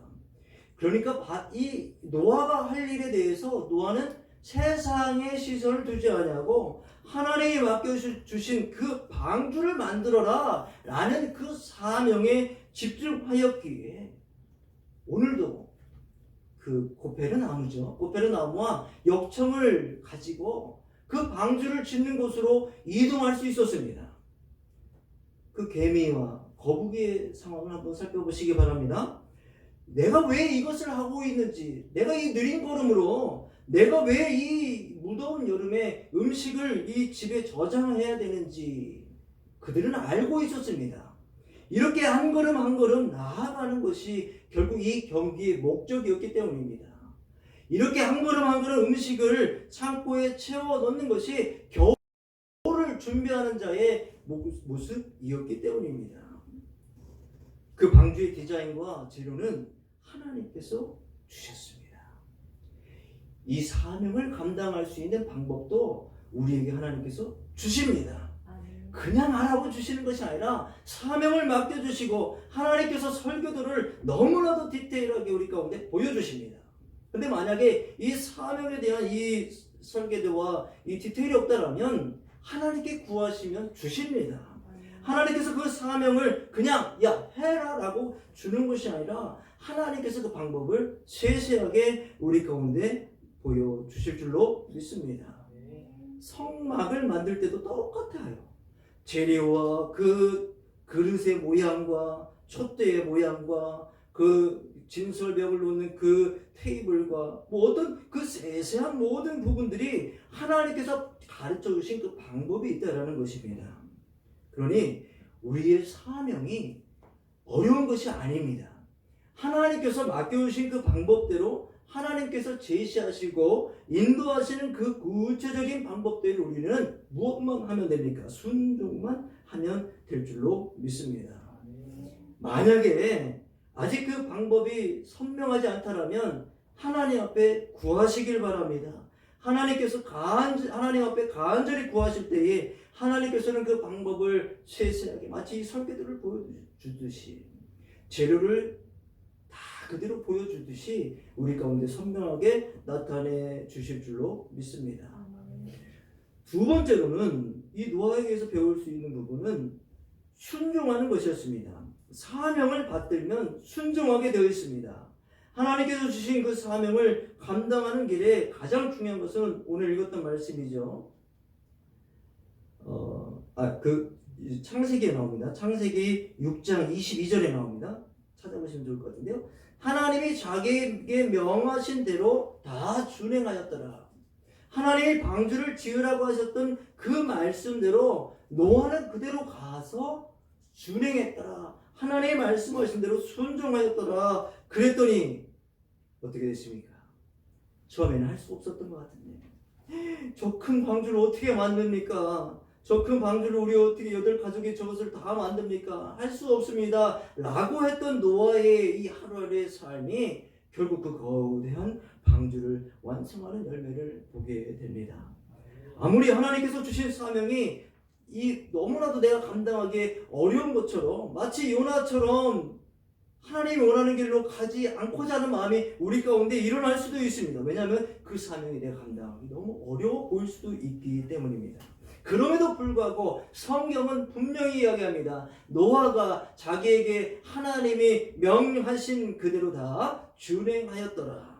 그러니까 이 노아가 할 일에 대해서 노아는 세상의 시선을 두지 않냐고 하나님이 맡겨주신 그 방주를 만들어라 라는 그 사명에 집중하였기에 오늘도 그 고페르나무죠. 고페르나무와 역청을 가지고 그 방주를 짓는 곳으로 이동할 수 있었습니다. 그 개미와 거북이의 상황을 한번 살펴보시기 바랍니다. 내가 왜 이것을 하고 있는지, 내가 이 느린 걸음으로 내가 왜 이 무더운 여름에 음식을 이 집에 저장해야 되는지 그들은 알고 있었습니다. 이렇게 한 걸음 한 걸음 나아가는 것이 결국 이 경기의 목적이었기 때문입니다. 이렇게 한 걸음 한 걸음 음식을 창고에 채워 넣는 것이 겨울을 준비하는 자의 모습이었기 때문입니다. 그 방주의 디자인과 재료는 하나님께서 주셨습니다. 이 사명을 감당할 수 있는 방법도 우리에게 하나님께서 주십니다. 그냥 하라고 주시는 것이 아니라 사명을 맡겨주시고 하나님께서 설교들을 너무나도 디테일하게 우리 가운데 보여주십니다. 근데 만약에 이 사명에 대한 이 설계도와 이 디테일이 없다라면 하나님께 구하시면 주십니다. 하나님께서 그 사명을 그냥 해라 라고 주는 것이 아니라 하나님께서 그 방법을 세세하게 우리 가운데 보여주실 줄로 믿습니다. 성막을 만들 때도 똑같아요. 재료와 그 그릇의 모양과 촛대의 모양과 그 진설벽을 놓는 그 테이블과 뭐 어떤 그 세세한 모든 부분들이 하나님께서 가르쳐 주신 그 방법이 있다라는 것입니다. 그러니 우리의 사명이 어려운 것이 아닙니다. 하나님께서 맡겨주신 그 방법대로 하나님께서 제시하시고 인도하시는 그 구체적인 방법대로 우리는 무엇만 하면 됩니까? 순종만 하면 될 줄로 믿습니다. 만약에 아직 그 방법이 선명하지 않다라면 하나님 앞에 구하시길 바랍니다. 하나님 앞에 간절히 구하실 때에 하나님께서는 그 방법을 세세하게 마치 설계도를 보여주듯이 재료를 다 그대로 보여주듯이 우리 가운데 선명하게 나타내 주실 줄로 믿습니다. 두 번째로는 이 노아에게서 배울 수 있는 부분은 순종하는 것이었습니다. 사명을 받들면 순종하게 되어 있습니다. 하나님께서 주신 그 사명을 감당하는 길에 가장 중요한 것은 오늘 읽었던 말씀이죠. 창세기에 나옵니다. 창세기 6장 22절에 나옵니다. 찾아보시면 좋을 것 같은데요. 하나님이 자기에게 명하신 대로 다 준행하였더라. 하나님이 방주를 지으라고 하셨던 그 말씀대로 노아는 그대로 가서 준행했더라. 하나님이 말씀하신 대로 순종하였더라. 그랬더니 어떻게 됐습니까? 처음에는 할 수 없었던 것 같은데 저 큰 방주를 어떻게 만듭니까? 저 큰 방주를 우리 어떻게 8가족이 저것을 다 만듭니까? 할 수 없습니다 라고 했던 노아의 이 하루하루의 삶이 결국 그 거대한 방주를 완성하는 열매를 보게 됩니다. 아무리 하나님께서 주신 사명이 이 너무나도 내가 감당하기 어려운 것처럼 마치 요나처럼 하나님이 원하는 길로 가지 않고자 하는 마음이 우리 가운데 일어날 수도 있습니다. 왜냐하면 그 사명이 내가 감당하기 너무 어려워 보일 수도 있기 때문입니다. 그럼에도 불구하고 성경은 분명히 이야기합니다. 노아가 자기에게 하나님이 명하신 그대로 다 준행하였더라.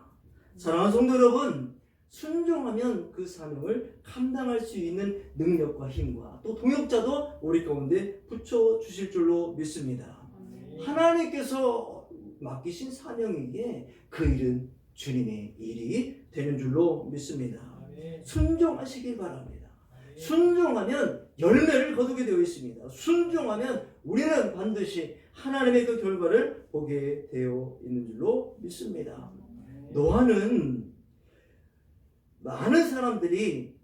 사랑하는 성도 여러분, 순종하면 그 사명을 감당할 수 있는 능력과 힘과 또 동역자도 우리 가운데 붙여주실 줄로 믿습니다. 하나님께서 맡기신 사명이기에 그 일은 주님의 일이 되는 줄로 믿습니다. 순종하시길 바랍니다. 순종하면 열매를 거두게 되어 있습니다. 순종하면 우리는 반드시 하나님의 그 결과를 보게 되어 있는 줄로 믿습니다. 노아는 많은 사람들이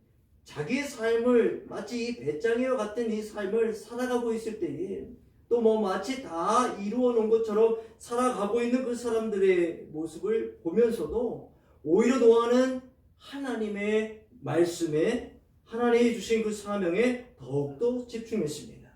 자기의 삶을 마치 이 배짱이와 같은 이 삶을 살아가고 있을 때에 또 뭐 마치 다 이루어 놓은 것처럼 살아가고 있는 그 사람들의 모습을 보면서도 오히려 노아는 하나님의 말씀에 하나님이 주신 그 사명에 더욱더 집중했습니다.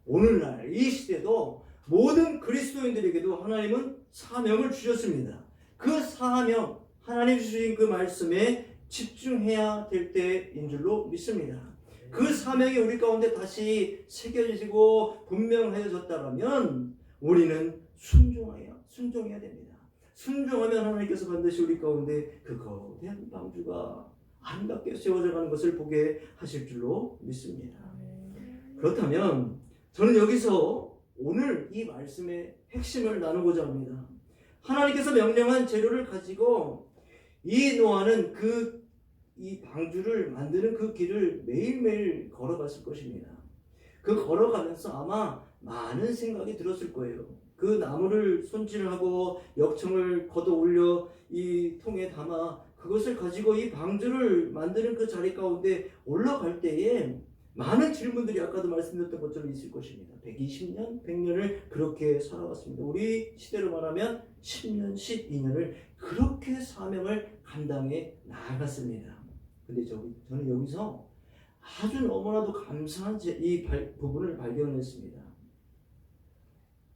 오늘날 이 시대도 모든 그리스도인들에게도 하나님은 사명을 주셨습니다. 그 사명, 하나님 주신 그 말씀에 집중해야 될 때인 줄로 믿습니다. 그 사명이 우리 가운데 다시 새겨지고 분명해졌다면 우리는 순종해야 됩니다. 순종하면 하나님께서 반드시 우리 가운데 그 거대한 방주가 아름답게 세워져 가는 것을 보게 하실 줄로 믿습니다. 그렇다면 저는 여기서 오늘 이 말씀의 핵심을 나누고자 합니다. 하나님께서 명령한 재료를 가지고 이 노아는 이 방주를 만드는 그 길을 매일매일 걸어갔을 것입니다. 그 걸어가면서 아마 많은 생각이 들었을 거예요. 그 나무를 손질하고 역청을 걷어 올려 이 통에 담아 그것을 가지고 이 방주를 만드는 그 자리 가운데 올라갈 때에 많은 질문들이 아까도 말씀드렸던 것처럼 있을 것입니다. 120년, 100년을 그렇게 살아왔습니다. 우리 시대로 말하면 10년, 12년을 그렇게 사명을 감당해 나아갔습니다. 근데 저는 여기서 아주 너무나도 감사한 이 부분을 발견했습니다.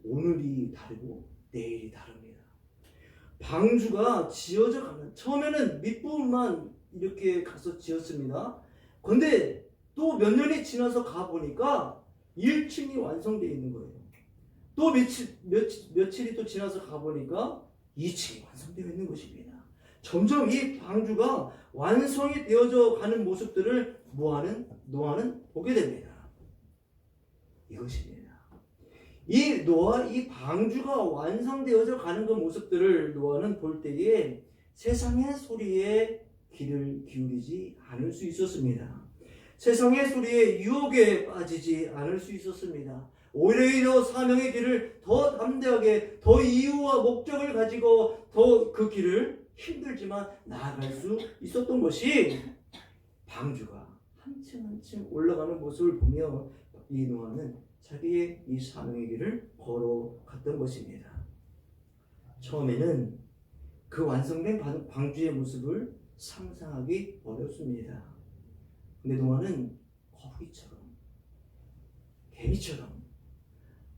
오늘이 다르고 내일이 다릅니다. 방주가 지어져 가는, 처음에는 밑부분만 이렇게 가서 지었습니다. 근데 또 몇 년이 지나서 가보니까 1층이 완성되어 있는 거예요. 또 며칠이 또 지나서 가보니까 2층이 완성되어 있는 것입니다. 점점 이 방주가 완성이 되어져 가는 모습들을 노아는 보게 됩니다. 이것입니다. 이 노아, 이 방주가 완성되어져 가는 그 모습들을 노아는 볼 때에 세상의 소리에 귀를 기울이지 않을 수 있었습니다. 세상의 소리에 유혹에 빠지지 않을 수 있었습니다. 오히려 사명의 길을 더 담대하게, 더 이유와 목적을 가지고 더 그 길을 힘들지만 나아갈 수 있었던 것이 방주가 한층 한층 올라가는 모습을 보며 이 노아는 자기의 이 사명의 길을 걸어갔던 것입니다. 처음에는 그 완성된 방주의 모습을 상상하기 어렵습니다. 근데 노아는 거북이처럼, 개미처럼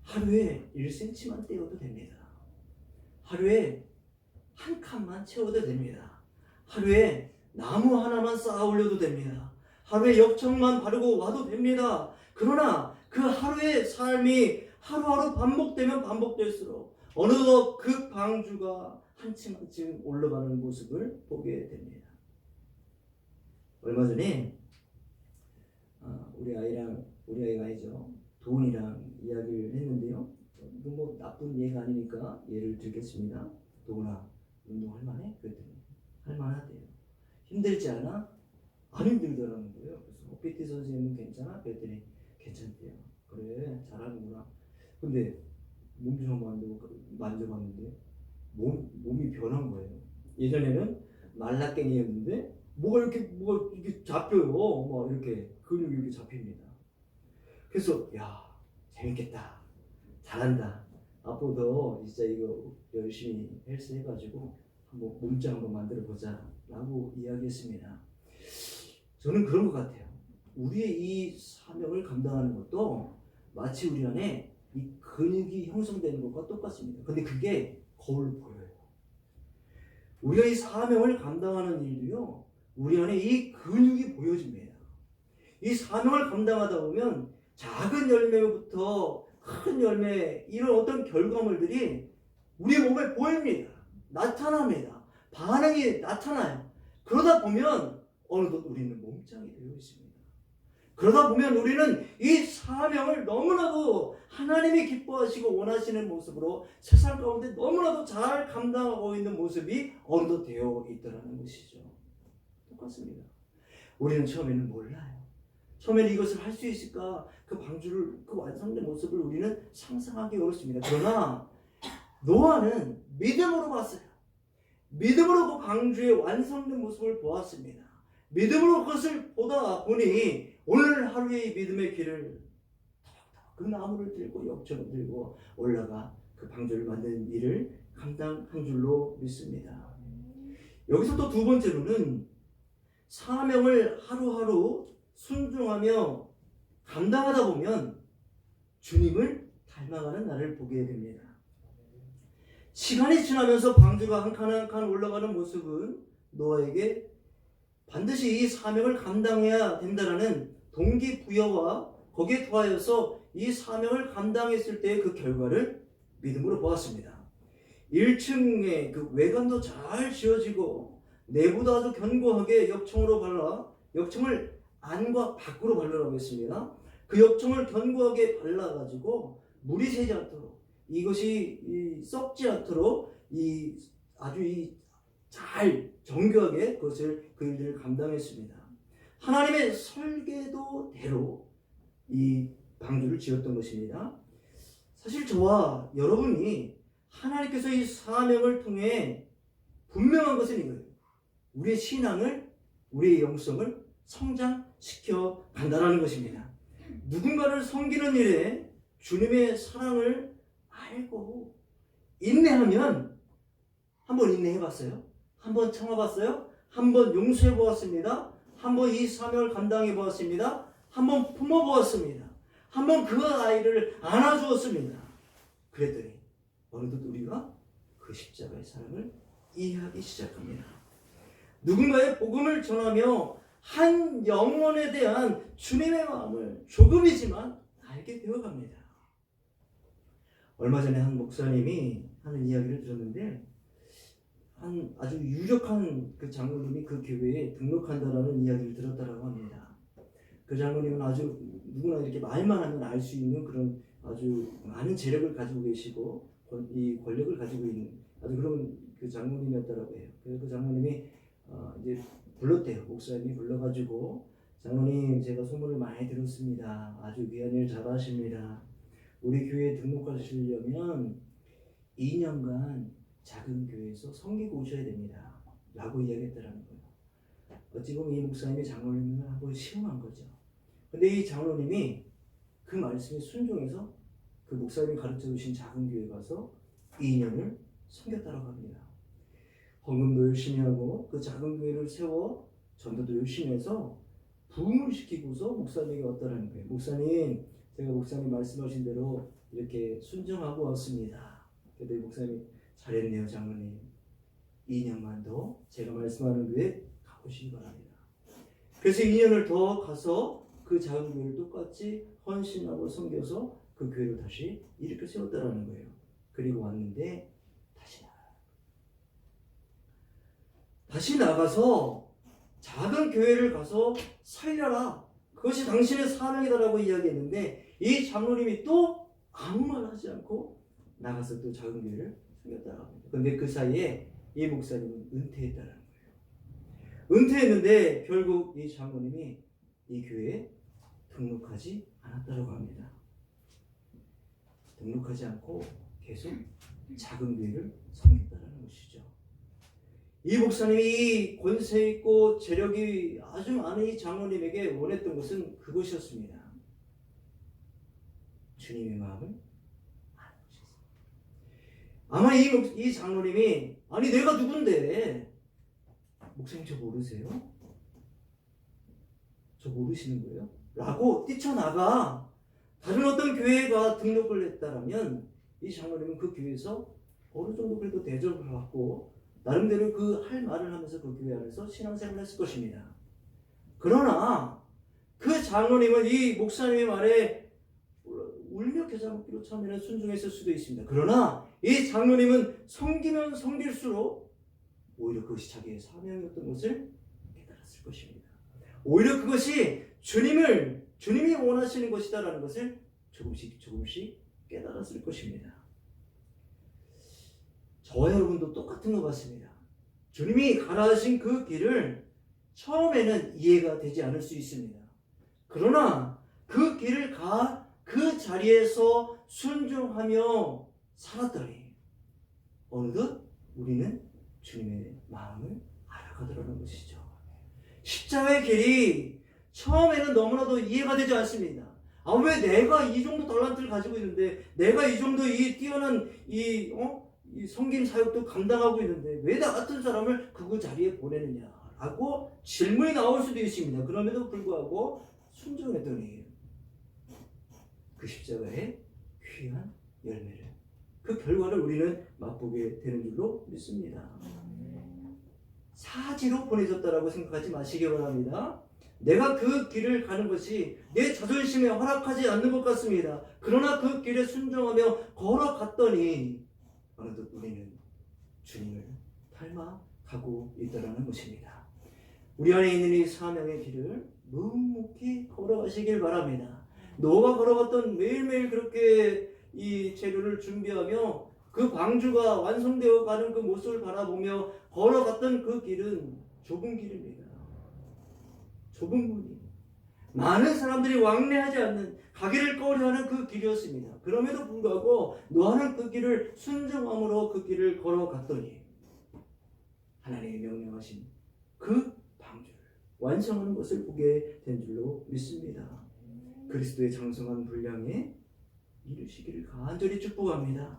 하루에 1cm만 떼어도 됩니다. 하루에 한 칸만 채워도 됩니다. 하루에 나무 하나만 쌓아 올려도 됩니다. 하루에 역청만 바르고 와도 됩니다. 그러나 그 하루의 삶이 하루하루 반복되면 반복될수록 어느덧 그 방주가 한층 한층 올라가는 모습을 보게 됩니다. 얼마 전에 우리 아이가 아니죠. 도훈이랑 이야기를 했는데요. 이건 뭐 나쁜 예가 아니니까 예를 들겠습니다. 도훈아, 운동할 만해? 그랬더니 할 만하대요. 힘들지 않아? 안 힘들더라는 거예요. 그래서 PT 선생님은 괜찮아? 그랬더니 괜찮대요. 그래, 잘하는구나. 근데 몸 좀 만져봤는데 몸이 변한 거예요. 예전에는 말라깽이였는데 뭐가 이렇게 잡혀요. 막 이렇게 근육이 이렇게 잡힙니다. 그래서 야, 재밌겠다. 잘한다. 앞으로도 진짜 이거 열심히 헬스 해가지고 한번 몸짱 한번 만들어 보자 라고 이야기했습니다. 저는 그런 것 같아요. 우리의 이 사명을 감당하는 것도 마치 우리 안에 이 근육이 형성되는 것과 똑같습니다. 근데 그게 거울로 보여요. 우리가 이 사명을 감당하는 일도요, 우리 안에 이 근육이 보여집니다. 이 사명을 감당하다 보면 작은 열매부터 큰 열매, 이런 어떤 결과물들이 우리 몸에 보입니다. 나타납니다. 반응이 나타나요. 그러다 보면 어느덧 우리는 몸짱이 되어 있습니다. 그러다 보면 우리는 이 사명을 너무나도 하나님이 기뻐하시고 원하시는 모습으로 세상 가운데 너무나도 잘 감당하고 있는 모습이 어느덧 되어 있다는 것이죠. 똑같습니다. 우리는 처음에는 몰라요. 처음에는 이것을 할 수 있을까? 그 방주를, 그 완성된 모습을 우리는 상상하기 어렵습니다. 그러나 노아는 믿음으로 봤어요. 믿음으로 그 방주의 완성된 모습을 보았습니다. 믿음으로 그것을 보다 보니 오늘 하루의 믿음의 길을 그 나무를 들고 역청을 들고 올라가 그 방주를 만드는 일을 감당한 줄로 믿습니다. 여기서 또 두 번째로는 사명을 하루하루 순종하며 감당하다 보면 주님을 닮아가는 날을 보게 됩니다. 시간이 지나면서 방주가 한 칸 한 칸 올라가는 모습은 노아에게 반드시 이 사명을 감당해야 된다는 동기부여와 거기에 더하여서 이 사명을 감당했을 때의 그 결과를 믿음으로 보았습니다. 1층에 그 외관도 잘 지어지고 내부도 아주 견고하게 역청으로 발라, 역청을 안과 밖으로 발라라고 했습니다. 그 역청을 견고하게 발라가지고 물이 새지 않도록, 이것이 썩지 않도록 아주 잘 정교하게 그것을 그 일들을 감당했습니다. 하나님의 설계도대로 이 방주를 지었던 것입니다. 사실 저와 여러분이 하나님께서 이 사명을 통해 분명한 것은 이거예요. 우리의 신앙을, 우리의 영성을 성장시켜 간다는 것입니다. 누군가를 섬기는 일에 주님의 사랑을 알고 인내하면, 한번 인내해봤어요? 한번 참아봤어요? 한번 용서해보았습니다. 한번 이 사명을 감당해보았습니다. 한번 품어보았습니다. 한번 그 아이를 안아주었습니다. 그랬더니 어느덧 우리가 그 십자가의 사랑을 이해하기 시작합니다. 누군가의 복음을 전하며 한 영혼에 대한 주님의 마음을 조금이지만 알게 되어갑니다. 얼마 전에 한 목사님이 하는 이야기를 들었는데, 한 아주 유력한 그 장로님이 그 교회에 등록한다라는 이야기를 들었다라고 합니다. 그 장로님은 아주 누구나 이렇게 말만 하면 알 수 있는 그런 아주 많은 재력을 가지고 계시고 이 권력을 가지고 있는 아주 그런 그 장로님이었다라고 해요. 그래서 그 장로님이 이제 불렀대요. 목사님이 불러가지고 장로님 제가 소문을 많이 들었습니다. 아주 귀한 일 잘하십니다. 우리 교회에 등록하시려면 2년간 작은 교회에서 섬기고 오셔야 됩니다. 라고 이야기했다라는 거예요. 어찌 보면 이 목사님이 장로님을 하고 시험한 거죠. 근데 이 장로님이 그 말씀에 순종해서 그 목사님이 가르쳐 주신 작은 교회에 가서 2년을 섬겼다라고 합니다. 헌금도 열심히 하고 그 작은 교회를 세워 전도도 열심히 해서 부흥을 시키고서 목사님에게 왔다라는 거예요. 목사님, 제가 목사님 말씀하신 대로 이렇게 순종하고 왔습니다. 그때 목사님이 잘했네요, 장로님. 2년만 더 제가 말씀하는 교회에 가보시기 바랍니다. 그래서 2년을 더 가서 그 작은 교회를 똑같이 헌신하고 섬겨서 그 교회를 다시 일으켜 세웠다라는 거예요. 그리고 왔는데 다시 나가서 작은 교회를 가서 살려라. 그것이 당신의 사명이다라고 이야기했는데 이 장로님이 또 아무 말 하지 않고 나가서 또 작은 교회를 섬겼다고 합니다. 그런데 그 사이에 이 목사님은 은퇴했다는 거예요. 은퇴했는데 결국 이 장로님이 이 교회에 등록하지 않았다고 합니다. 등록하지 않고 계속 작은 교회를 섬겼다는 것이죠. 이 목사님이 권세 있고 재력이 아주 많은 이 장로님에게 원했던 것은 그것이었습니다. 주님의 마음을 아는 것이었습니다. 아마 이 장로님이 아니 내가 누군데 목사님 저 모르세요? 저 모르시는 거예요? 라고 뛰쳐나가 다른 어떤 교회가 등록을 했다라면 이 장로님은 그 교회에서 어느 정도 그래도 대접을 받고 나름대로 그 할 말을 하면서 그 교회 안에서 신앙생활을 했을 것입니다. 그러나 그 장로님은 이 목사님의 말에 울며 겨자 먹기로 처음에는 순종했을 수도 있습니다. 그러나 이 장로님은 섬기면 섬길수록 오히려 그것이 자기의 사명이었던 것을 깨달았을 것입니다. 오히려 그것이 주님이 원하시는 것이다라는 것을 조금씩 깨달았을 것입니다. 저와 여러분도 똑같은 것 같습니다. 주님이 가라하신 그 길을 처음에는 이해가 되지 않을 수 있습니다. 그러나 그 길을 그 자리에서 순종하며 살았더니 어느덧 우리는 주님의 마음을 알아가더라는 것이죠. 십자가의 길이 처음에는 너무나도 이해가 되지 않습니다. 왜 내가 이 정도 달란트를 가지고 있는데 내가 이 정도 이 뛰어난 이 섬김 사역도 감당하고 있는데 왜 나 같은 사람을 그 자리에 보내느냐라고 질문이 나올 수도 있습니다. 그럼에도 불구하고 순종했더니 그 십자가의 귀한 열매를 그 결과를 우리는 맛보게 되는 줄로 믿습니다. 사지로 보내졌다라고 생각하지 마시기 바랍니다. 내가 그 길을 가는 것이 내 자존심에 허락하지 않는 것 같습니다. 그러나 그 길에 순종하며 걸어갔더니 어느덧 우리는 주님을 닮아가고 있다는 것입니다. 우리 안에 있는 이 사명의 길을 묵묵히 걸어가시길 바랍니다. 노아가 걸어갔던 매일매일 그렇게 이 재료를 준비하며 그 방주가 완성되어 가는 그 모습을 바라보며 걸어갔던 그 길은 좁은 길입니다. 좁은 문이 많은 사람들이 왕래하지 않는 가기를 꺼려하는 그 길이었습니다. 그럼에도 불구하고 노아는 그 길을 순종함으로 그 길을 걸어갔더니 하나님이 명령하신 그 방주를 완성하는 것을 보게 된 줄로 믿습니다. 그리스도의 장성한 분량에 이루시기를 간절히 축복합니다.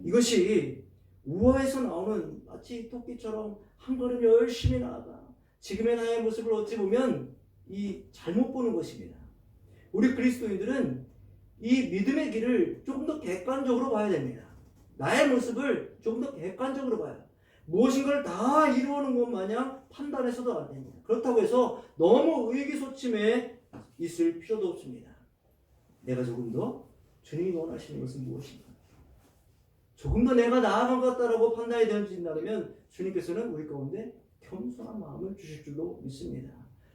이것이 우화에서 나오는 마치 토끼처럼 한 걸음 열심히 나아가 지금의 나의 모습을 어찌 보면 잘못 보는 것입니다. 우리 그리스도인들은 이 믿음의 길을 조금 더 객관적으로 봐야 됩니다. 나의 모습을 조금 더 객관적으로 봐야 무엇인가를 다 이루어오는 것 마냥 판단해서도 안 됩니다. 그렇다고 해서 너무 의기소침해 있을 필요도 없습니다. 내가 조금 더 주님이 원하시는 것은 무엇인가? 조금 더 내가 나아간 것 같다라고 판단이 되어진다면 주님께서는 우리 가운데 겸손한 마음을 주실 줄로 믿습니다.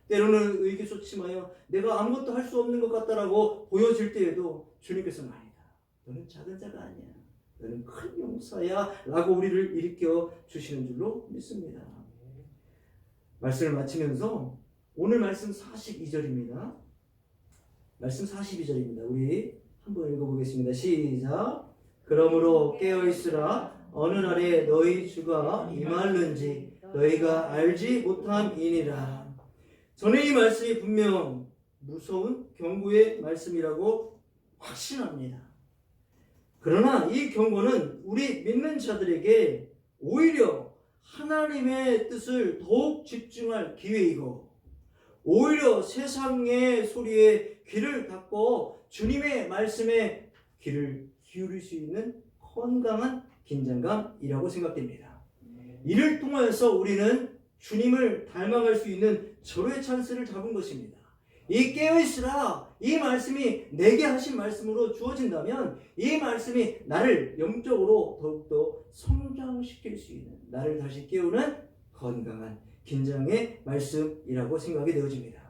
때로는 의기소침하여 내가 아무것도 할 수 없는 것 같다라고 보여질 때에도 주님께서는 아니다. 너는 작은 자가 아니야. 너는 큰 용사야 라고 우리를 일으켜 주시는 줄로 믿습니다. 말씀을 마치면서 오늘 말씀 42절입니다. 말씀 42절입니다. 우리 한번 읽어보겠습니다. 시작. 그러므로 깨어있으라. 어느 날에 너희 주가 임할는지 너희가 알지 못함이니라. 저는 이 말씀이 분명 무서운 경고의 말씀이라고 확신합니다. 그러나 이 경고는 우리 믿는 자들에게 오히려 하나님의 뜻을 더욱 집중할 기회이고, 오히려 세상의 소리에 귀를 닫고 주님의 말씀에 귀를 기울일 수 있는 건강한 긴장감이라고 생각됩니다. 이를 통하여서 우리는 주님을 닮아갈 수 있는 절호의 찬스를 잡은 것입니다. 이 깨어있으라, 이 말씀이 내게 하신 말씀으로 주어진다면 이 말씀이 나를 영적으로 더욱더 성장시킬 수 있는, 나를 다시 깨우는 건강한 긴장의 말씀이라고 생각이 되어집니다.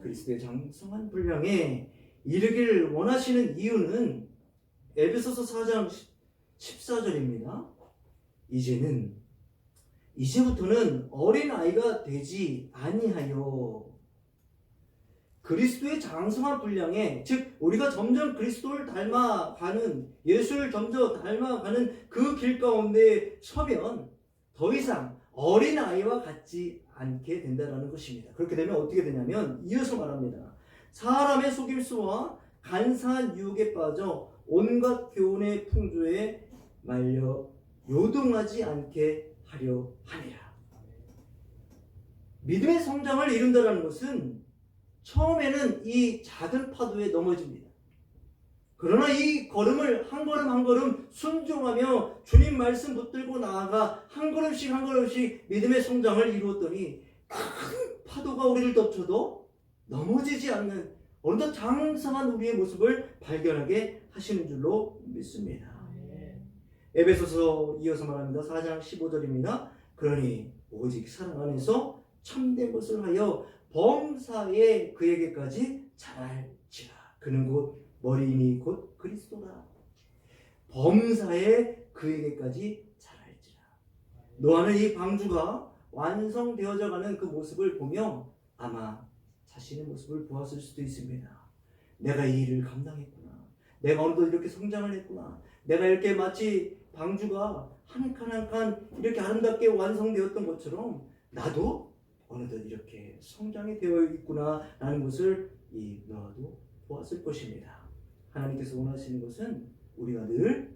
그리스도의 장성한 분량에 이르기를 원하시는 이유는 에베소서 4장 14절입니다. 이제부터는 어린아이가 되지 아니하여 그리스도의 장성한 분량에, 즉 우리가 점점 그리스도를 닮아가는, 예수를 점점 닮아가는 그 길 가운데 서면 더 이상 어린아이와 같지 않게 된다는 것입니다. 그렇게 되면 어떻게 되냐면 이어서 말합니다. 사람의 속임수와 간사한 유혹에 빠져 온갖 교훈의 풍조에 말려 요동하지 않게 하려 함이라. 믿음의 성장을 이룬다는 것은 처음에는 이 작은 파도에 넘어집니다. 그러나 이 걸음을 한 걸음 한 걸음 순종하며 주님 말씀 붙들고 나아가 한 걸음씩 한 걸음씩 믿음의 성장을 이루었더니 큰 파도가 우리를 덮쳐도 넘어지지 않는 어느덧 장성한 우리의 모습을 발견하게 하시는 줄로 믿습니다. 에베소서 이어서 말합니다. 4장 15절입니다. 그러니 오직 사랑 안에서 참된 것을 하여 범사에 그에게까지 자랄지라. 그는 곧 머리이니 곧 그리스도라. 범사에 그에게까지 자랄지라. 노아는 이 방주가 완성되어져 가는 그 모습을 보며 아마 자신의 모습을 보았을 수도 있습니다. 내가 이 일을 감당했구나. 내가 어느덧 이렇게 성장을 했구나. 내가 이렇게 마치 방주가 한 칸 한 칸 이렇게 아름답게 완성되었던 것처럼 나도 어느덧 이렇게 성장이 되어 있구나 라는 것을 이 노아도 보았을 것입니다. 하나님께서 원하시는 것은 우리가 늘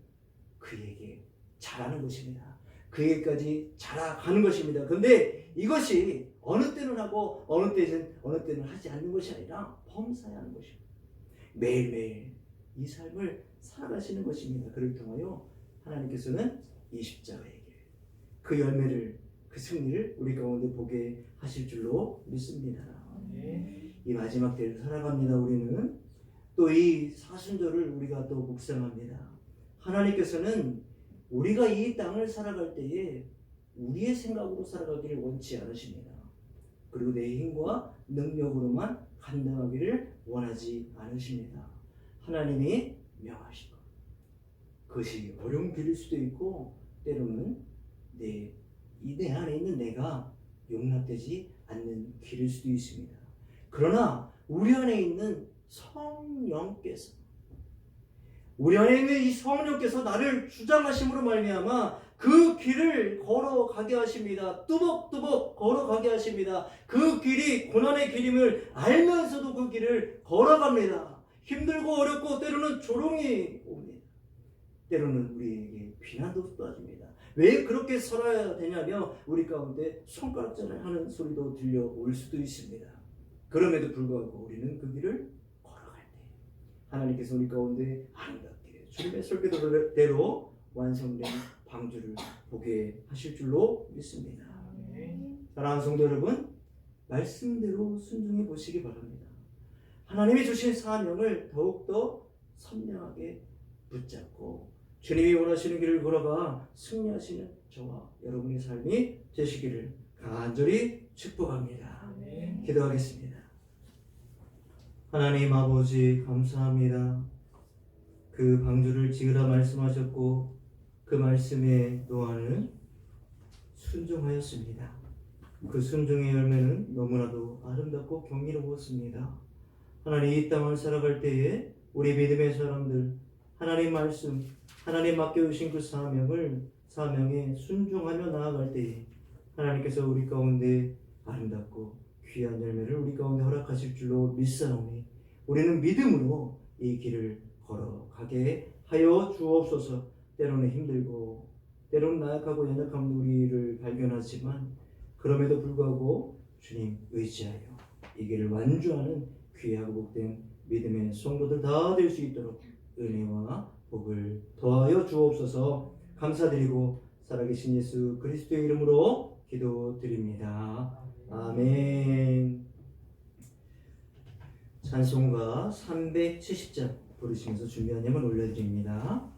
그에게 자라는 것입니다. 그에게까지 자라가는 것입니다. 그런데 이것이 어느 때는 하고 어느 때는 하지 않는 것이 아니라 범사에 하는 것입니다. 매일매일 이 삶을 살아가시는 것입니다. 그를 통하여 하나님께서는 이 십자가의 길, 그 열매를, 그 승리를 우리 가운데 보게 하실 줄로 믿습니다. 이 마지막 때를 살아갑니다. 우리는 또 이 사순절을 우리가 또 묵상합니다. 하나님께서는 우리가 이 땅을 살아갈 때에 우리의 생각으로 살아가기를 원치 않으십니다. 그리고 내 힘과 능력으로만 감당하기를 원하지 않으십니다. 하나님이 명하신 것, 그것이 어려운 길일 수도 있고 때로는 내 안에 있는 내가 용납되지 않는 길일 수도 있습니다. 그러나 우리 안에 있는 성령께서, 우리 안에 있는 이 성령께서 나를 주장하심으로 말미암아 그 길을 걸어가게 하십니다. 뚜벅뚜벅 걸어가게 하십니다. 그 길이 고난의 길임을 알면서도 그 길을 걸어갑니다. 힘들고 어렵고 때로는 조롱이 옵니다. 때로는 우리에게 비난도 쏟아집니다. 왜 그렇게 살아야 되냐며 우리 가운데 손가락질을 하는 소리도 들려올 수도 있습니다. 그럼에도 불구하고 우리는 그 길을 걸어갈 때 하나님께서 우리 가운데 아름답게 주님의 설계대로 완성된 방주를 보게 하실 줄로 믿습니다. 사랑하는 성도 여러분, 말씀대로 순종해 보시기 바랍니다. 하나님이 주신 사명을 더욱더 선명하게 붙잡고 주님이 원하시는 길을 걸어가 승리하시는 저와 여러분의 삶이 되시기를 간절히 축복합니다. 아멘. 기도하겠습니다. 하나님 아버지 감사합니다. 그 방주를 지으라 말씀하셨고 그 말씀에 노아는 순종하였습니다. 그 순종의 열매는 너무나도 아름답고 경이로웠습니다. 하나님 이 땅을 살아갈 때에 우리 믿음의 사람들 하나님 말씀 하나님 맡겨주신 그 사명에 순종하며 나아갈 때에 하나님께서 우리 가운데 아름답고 귀한 열매를 우리 가운데 허락하실 줄로 믿사오니 우리는 믿음으로 이 길을 걸어가게 하여 주옵소서. 때로는 힘들고 때로는 나약하고 연약한 우리를 발견하지만 그럼에도 불구하고 주님 의지하여 이 길을 완주하는 귀하고 복된 믿음의 성도들 다 될 수 있도록 은혜와 복을 더하여 주옵소서. 감사드리고 살아계신 예수 그리스도의 이름으로 기도드립니다. 아멘. 찬송가 370장 부르시면서 준비한 예물 올려드립니다.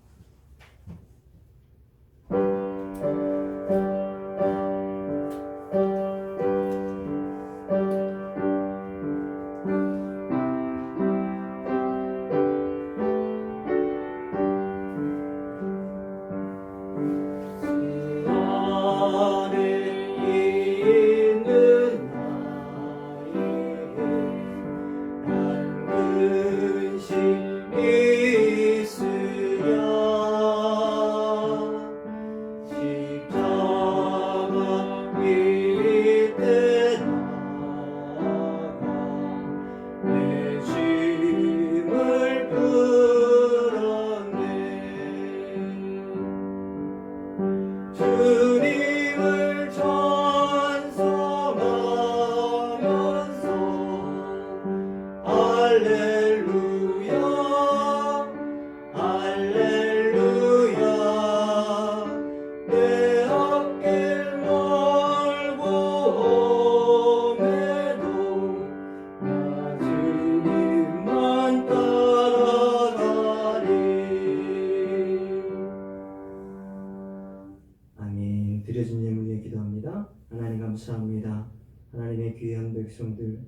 드려진 예물 위해 기도합니다. 하나님 감사합니다. 하나님의 귀한 백성들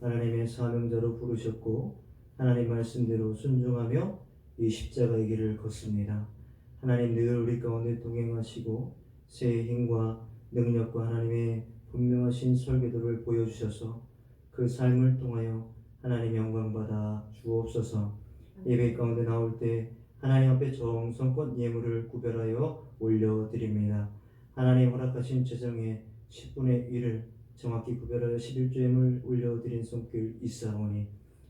하나님의 사명자로 부르셨고 하나님 말씀대로 순종하며 이 십자가의 길을 걷습니다. 하나님 늘 우리 가운데 동행하시고 새 힘과 능력과 하나님의 분명하신 설계도를 보여주셔서 그 삶을 통하여 하나님 영광받아 주옵소서. 예배 가운데 나올 때 하나님 앞에 정성껏 예물을 구별하여 올려드립니다. 하나님 허락하신 재정의 10분의 1을 정확히 구별하여 11조임을 올려드린 손길 있사오니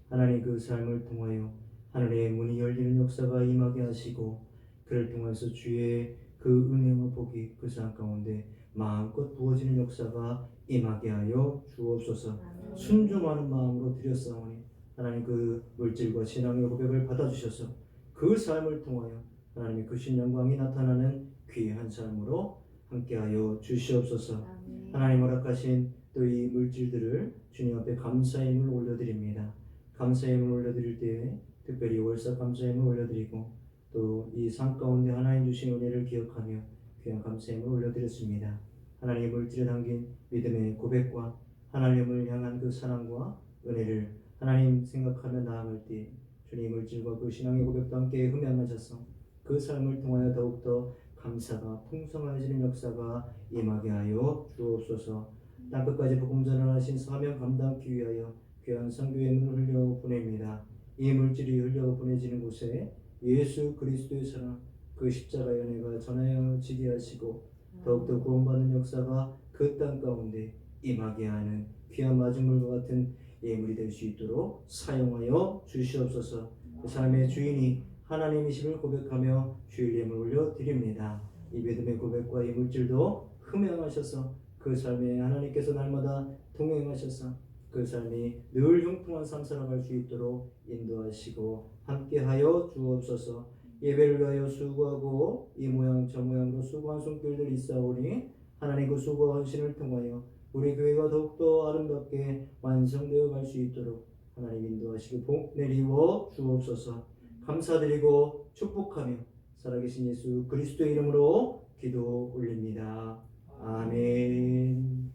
하나님 그 삶을 통하여 하늘의 문이 열리는 역사가 임하게 하시고 그를 통해서 주의 그 은혜와 복이 그 삶 가운데 마음껏 부어지는 역사가 임하게 하여 주옵소서. 순종하는 마음으로 드렸사오니 하나님 그 물질과 신앙의 고백을 받아주셔서 그 삶을 통하여 하나님의 크신 영광이 나타나는 귀한 삶으로 함께하여 주시옵소서. 하나님 허락하신 또 이 물질들을 주님 앞에 감사의 힘을 올려드립니다. 감사의 힘을 올려드릴 때에 특별히 월사 감사의 힘을 올려드리고 또 이 상 가운데 하나님 주신 은혜를 기억하며 귀한 감사의 힘을 올려드렸습니다. 하나님의 물질에 담긴 믿음의 고백과 하나님을 향한 그 사랑과 은혜를 하나님 생각하며 나아갈 때 주님 물질과 그 신앙의 고백도 함께 흠양하셔서 그 삶을 통하여 더욱더 감사가 풍성해지는 역사가 임하게 하여 주옵소서. 땅끝까지 복음 전환하신 사명 감당하기 위하여 귀한 선교의 물을 흘려 보냅니다. 이 물질이 흘려 보내지는 곳에 예수 그리스도의 사랑 그 십자가의 은혜가 전하여지게 하시고 더욱더 구원받는 역사가 그 땅 가운데 임하게 하는 귀한 마중물과 같은 예물이 될 수 있도록 사용하여 주시옵소서. 그 삶의 주인이 하나님이심을 고백하며 주일 예물 올려드립니다. 이 믿음의 고백과 이 물질도 흠양하셔서 그 삶에 하나님께서 날마다 동행하셔서 그 삶이 늘 형통한 삶 살아갈 수 있도록 인도하시고 함께하여 주옵소서. 예배를 위하여 수고하고 이 모양 저 모양으로 수고한 손길들이 있사오니 하나님 그 수고와 헌신을 통하여 우리 교회가 더욱더 아름답게 완성되어 갈 수 있도록 하나님 인도하시고 복 내리워 주옵소서. 감사드리고 축복하며 살아계신 예수 그리스도의 이름으로 기도 올립니다. 아멘.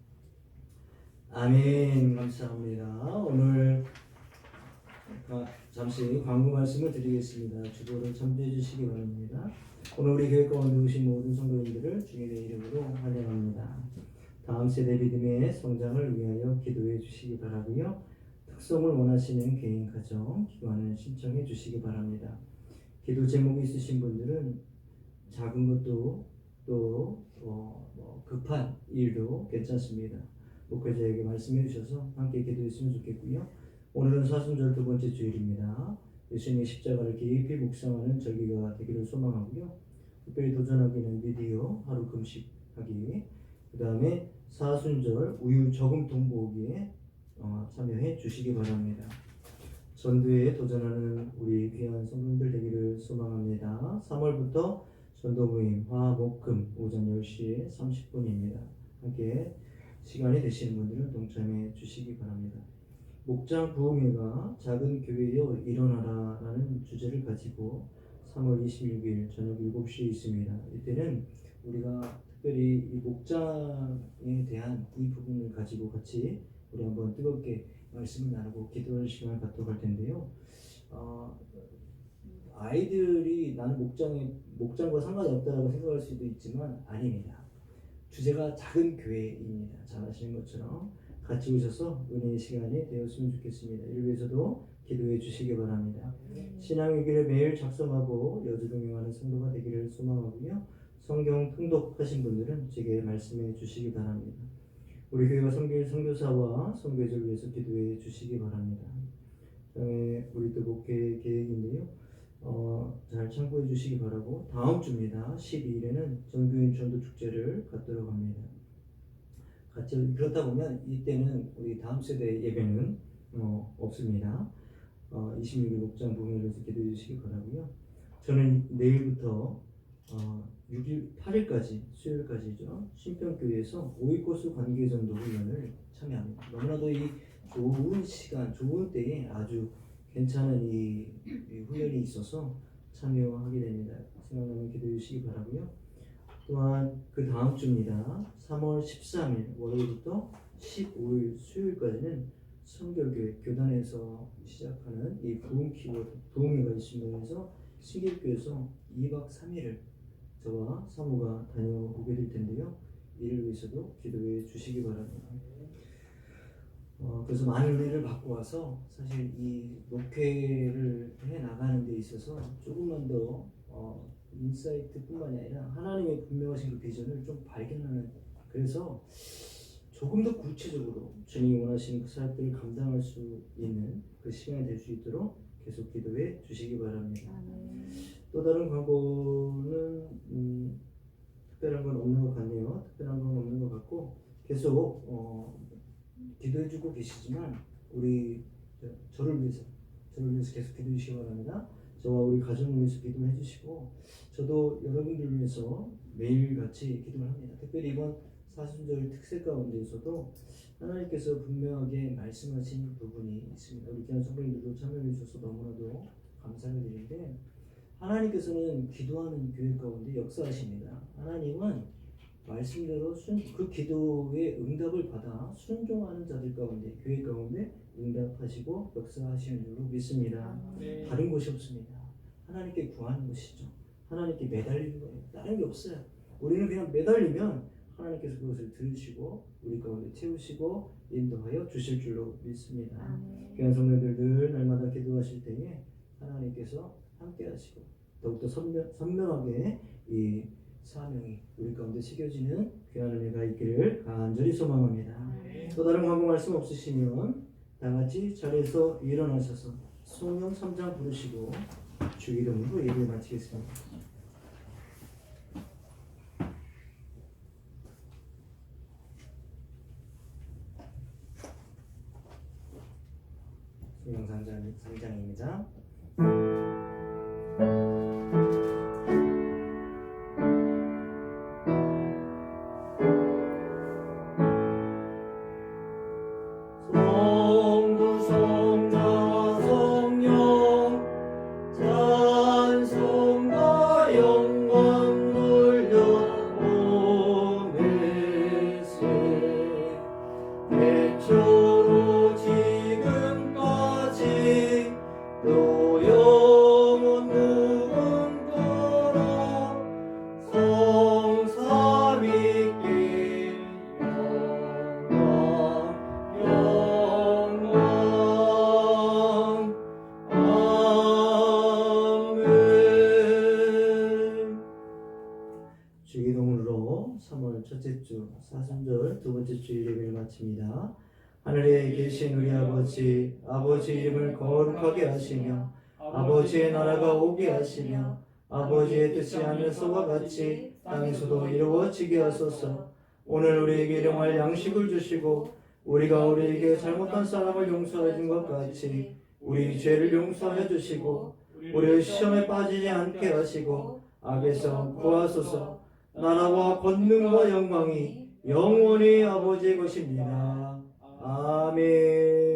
아멘. 감사합니다. 오늘 잠시 광고 말씀을 드리겠습니다. 주보를 참조해 주시기 바랍니다. 오늘 우리 교회 가운데 오신 모든 성도님들을 주님의 이름으로 환영합니다. 다음 세대 믿음의 성장을 위하여 기도해 주시기 바라고요. 특성을 원하시는 개인 가정 기도하는 신청해 주시기 바랍니다. 기도 제목이 있으신 분들은 작은 것도 또 급한 일도 괜찮습니다. 목회자에게 말씀해 주셔서 함께 기도했으면 좋겠고요. 오늘은 사순절 두 번째 주일입니다. 예수님의 십자가를 깊이 묵상하는 절기가 되기를 소망하고요. 특별히 도전하기는 미디어 하루 금식하기, 그 다음에 사순절 우유 저금통 모으기에 참여해 주시기 바랍니다. 전도에 도전하는 우리 귀한 성도님들 되기를 소망합니다. 3월부터 전도 모임 화목금 오전 10시에 30분입니다. 함께 시간이 되시는 분들은 동참해 주시기 바랍니다. 목장 부흥회가 작은 교회여 일어나라 라는 주제를 가지고 3월 26일 저녁 7시에 있습니다. 이때는 우리가 특별히 이 목장에 대한 이 부분을 가지고 같이 우리 한번 뜨겁게 말씀을 나누고 기도하는 시간을 갖도록 할 텐데요. 아이들이 나는 목장과 상관이 없다고 생각할 수도 있지만 아닙니다. 주제가 작은 교회입니다. 잘 아시는 것처럼 같이 오셔서 은혜의 시간이 되었으면 좋겠습니다. 이를 위해서도 기도해 주시기 바랍니다. 신앙일기를 매일 작성하고 여주 동행하는 성도가 되기를 소망하고요. 성경 통독하신 분들은 제게 말씀해 주시기 바랍니다. 우리 교회가 섬길 선교사와 선교회를 위해서 기도해 주시기 바랍니다. 그다음에 우리 또 목회 계획인데요. 잘 참고해 주시기 바라고 다음 주입니다. 12일에는 전교인 전도 축제를 갖도록 합니다. 같이 그렇다 보면 이때는 우리 다음 세대 예배는 없습니다. 26일 목장 부흥회를 위해서 기도해 주시기 바라고요. 저는 내일부터 6일 8일까지 수요일까지죠. 신평교회에서 오이코스 관계전도 훈련을 참여합니다. 너무나도 이 좋은 시간, 좋은 때에 아주 괜찮은 이 훈련이 있어서 참여하게 됩니다. 생각나면 기도해 주시기 바라고요. 또한 그 다음 주입니다. 3월 13일 월요일부터 15일 수요일까지는 성결교회 교단에서 시작하는 이 부흥회가 있습니다. 그래서 신길교에서 2박 3일을 저와 사모가 다녀오게 될 텐데요. 이를 위해서도 기도해 주시기 바랍니다. 그래서 많은 은혜를 받고 와서 사실 이 목회를 해 나가는 데 있어서 조금만 더 인사이트뿐만이 아니라 하나님의 분명하신 그 비전을 좀 발견하는, 그래서 조금 더 구체적으로 주님이 원하시는 그 사역들을 감당할 수 있는 그 시간이 될 수 있도록 계속 기도해 주시기 바랍니다. 또 다른 광고는 특별한 건 없는 것 같네요. 특별한 건 없는 것 같고 계속 기도해 주고 계시지만 우리 저를 위해서 계속 기도해 주시기 바랍니다. 저와 우리 가정을 위해서 기도해 주시고 저도 여러분들을 위해서 매일같이 기도를 합니다. 특별히 이번 사순절 특세 가운데에서도 하나님께서 분명하게 말씀하신 부분이 있습니다. 우리 귀한 성도님들도 참여해 주셔서 너무나도 감사를 드리는데, 하나님께서는 기도하는 교회 가운데 역사하십니다. 하나님은 말씀대로 그 기도의 응답을 받아 순종하는 자들 가운데, 교회 가운데 응답하시고 역사하시는 줄로 믿습니다. 다른 곳이 없습니다. 하나님께 구하는 것이죠. 하나님께 매달리는 거예요. 다른 게 없어요. 우리는 그냥 매달리면 하나님께서 그것을 들으시고 우리 가운데 채우시고 인도하여 주실 줄로 믿습니다. 귀한 성도들 늘 날마다 기도하실 때에 하나님께서 함께 하시고 더욱더 선명하게 이 사명이 우리 가운데 새겨지는 귀한 은혜가 있기를 간절히 소망합니다. 또 다른 광고 말씀 없으시면 다 같이 자리에서 일어나셔서 성령 3장 부르시고 주 이름으로 예배를 마치겠습니다. 성령 3장입니다. 주 기도문으로 3월 첫째 주 사순절 두 번째 주 예배를 마칩니다. 하늘에 계신 우리 아버지, 아버지 이름을 거룩하게 하시며 아버지의 나라가 오게 하시며 아버지의 뜻이 하늘서와 같이 땅에서도 이루어지게 하소서. 오늘 우리에게 일용할 양식을 주시고 우리가 우리에게 잘못한 사람을 용서해 준 것 같이 우리 죄를 용서해 주시고 우리를 시험에 빠지지 않게 하시고 악에서 구하소서. 나라와 권능과 영광이 영원히 아버지의 것입니다. 아멘.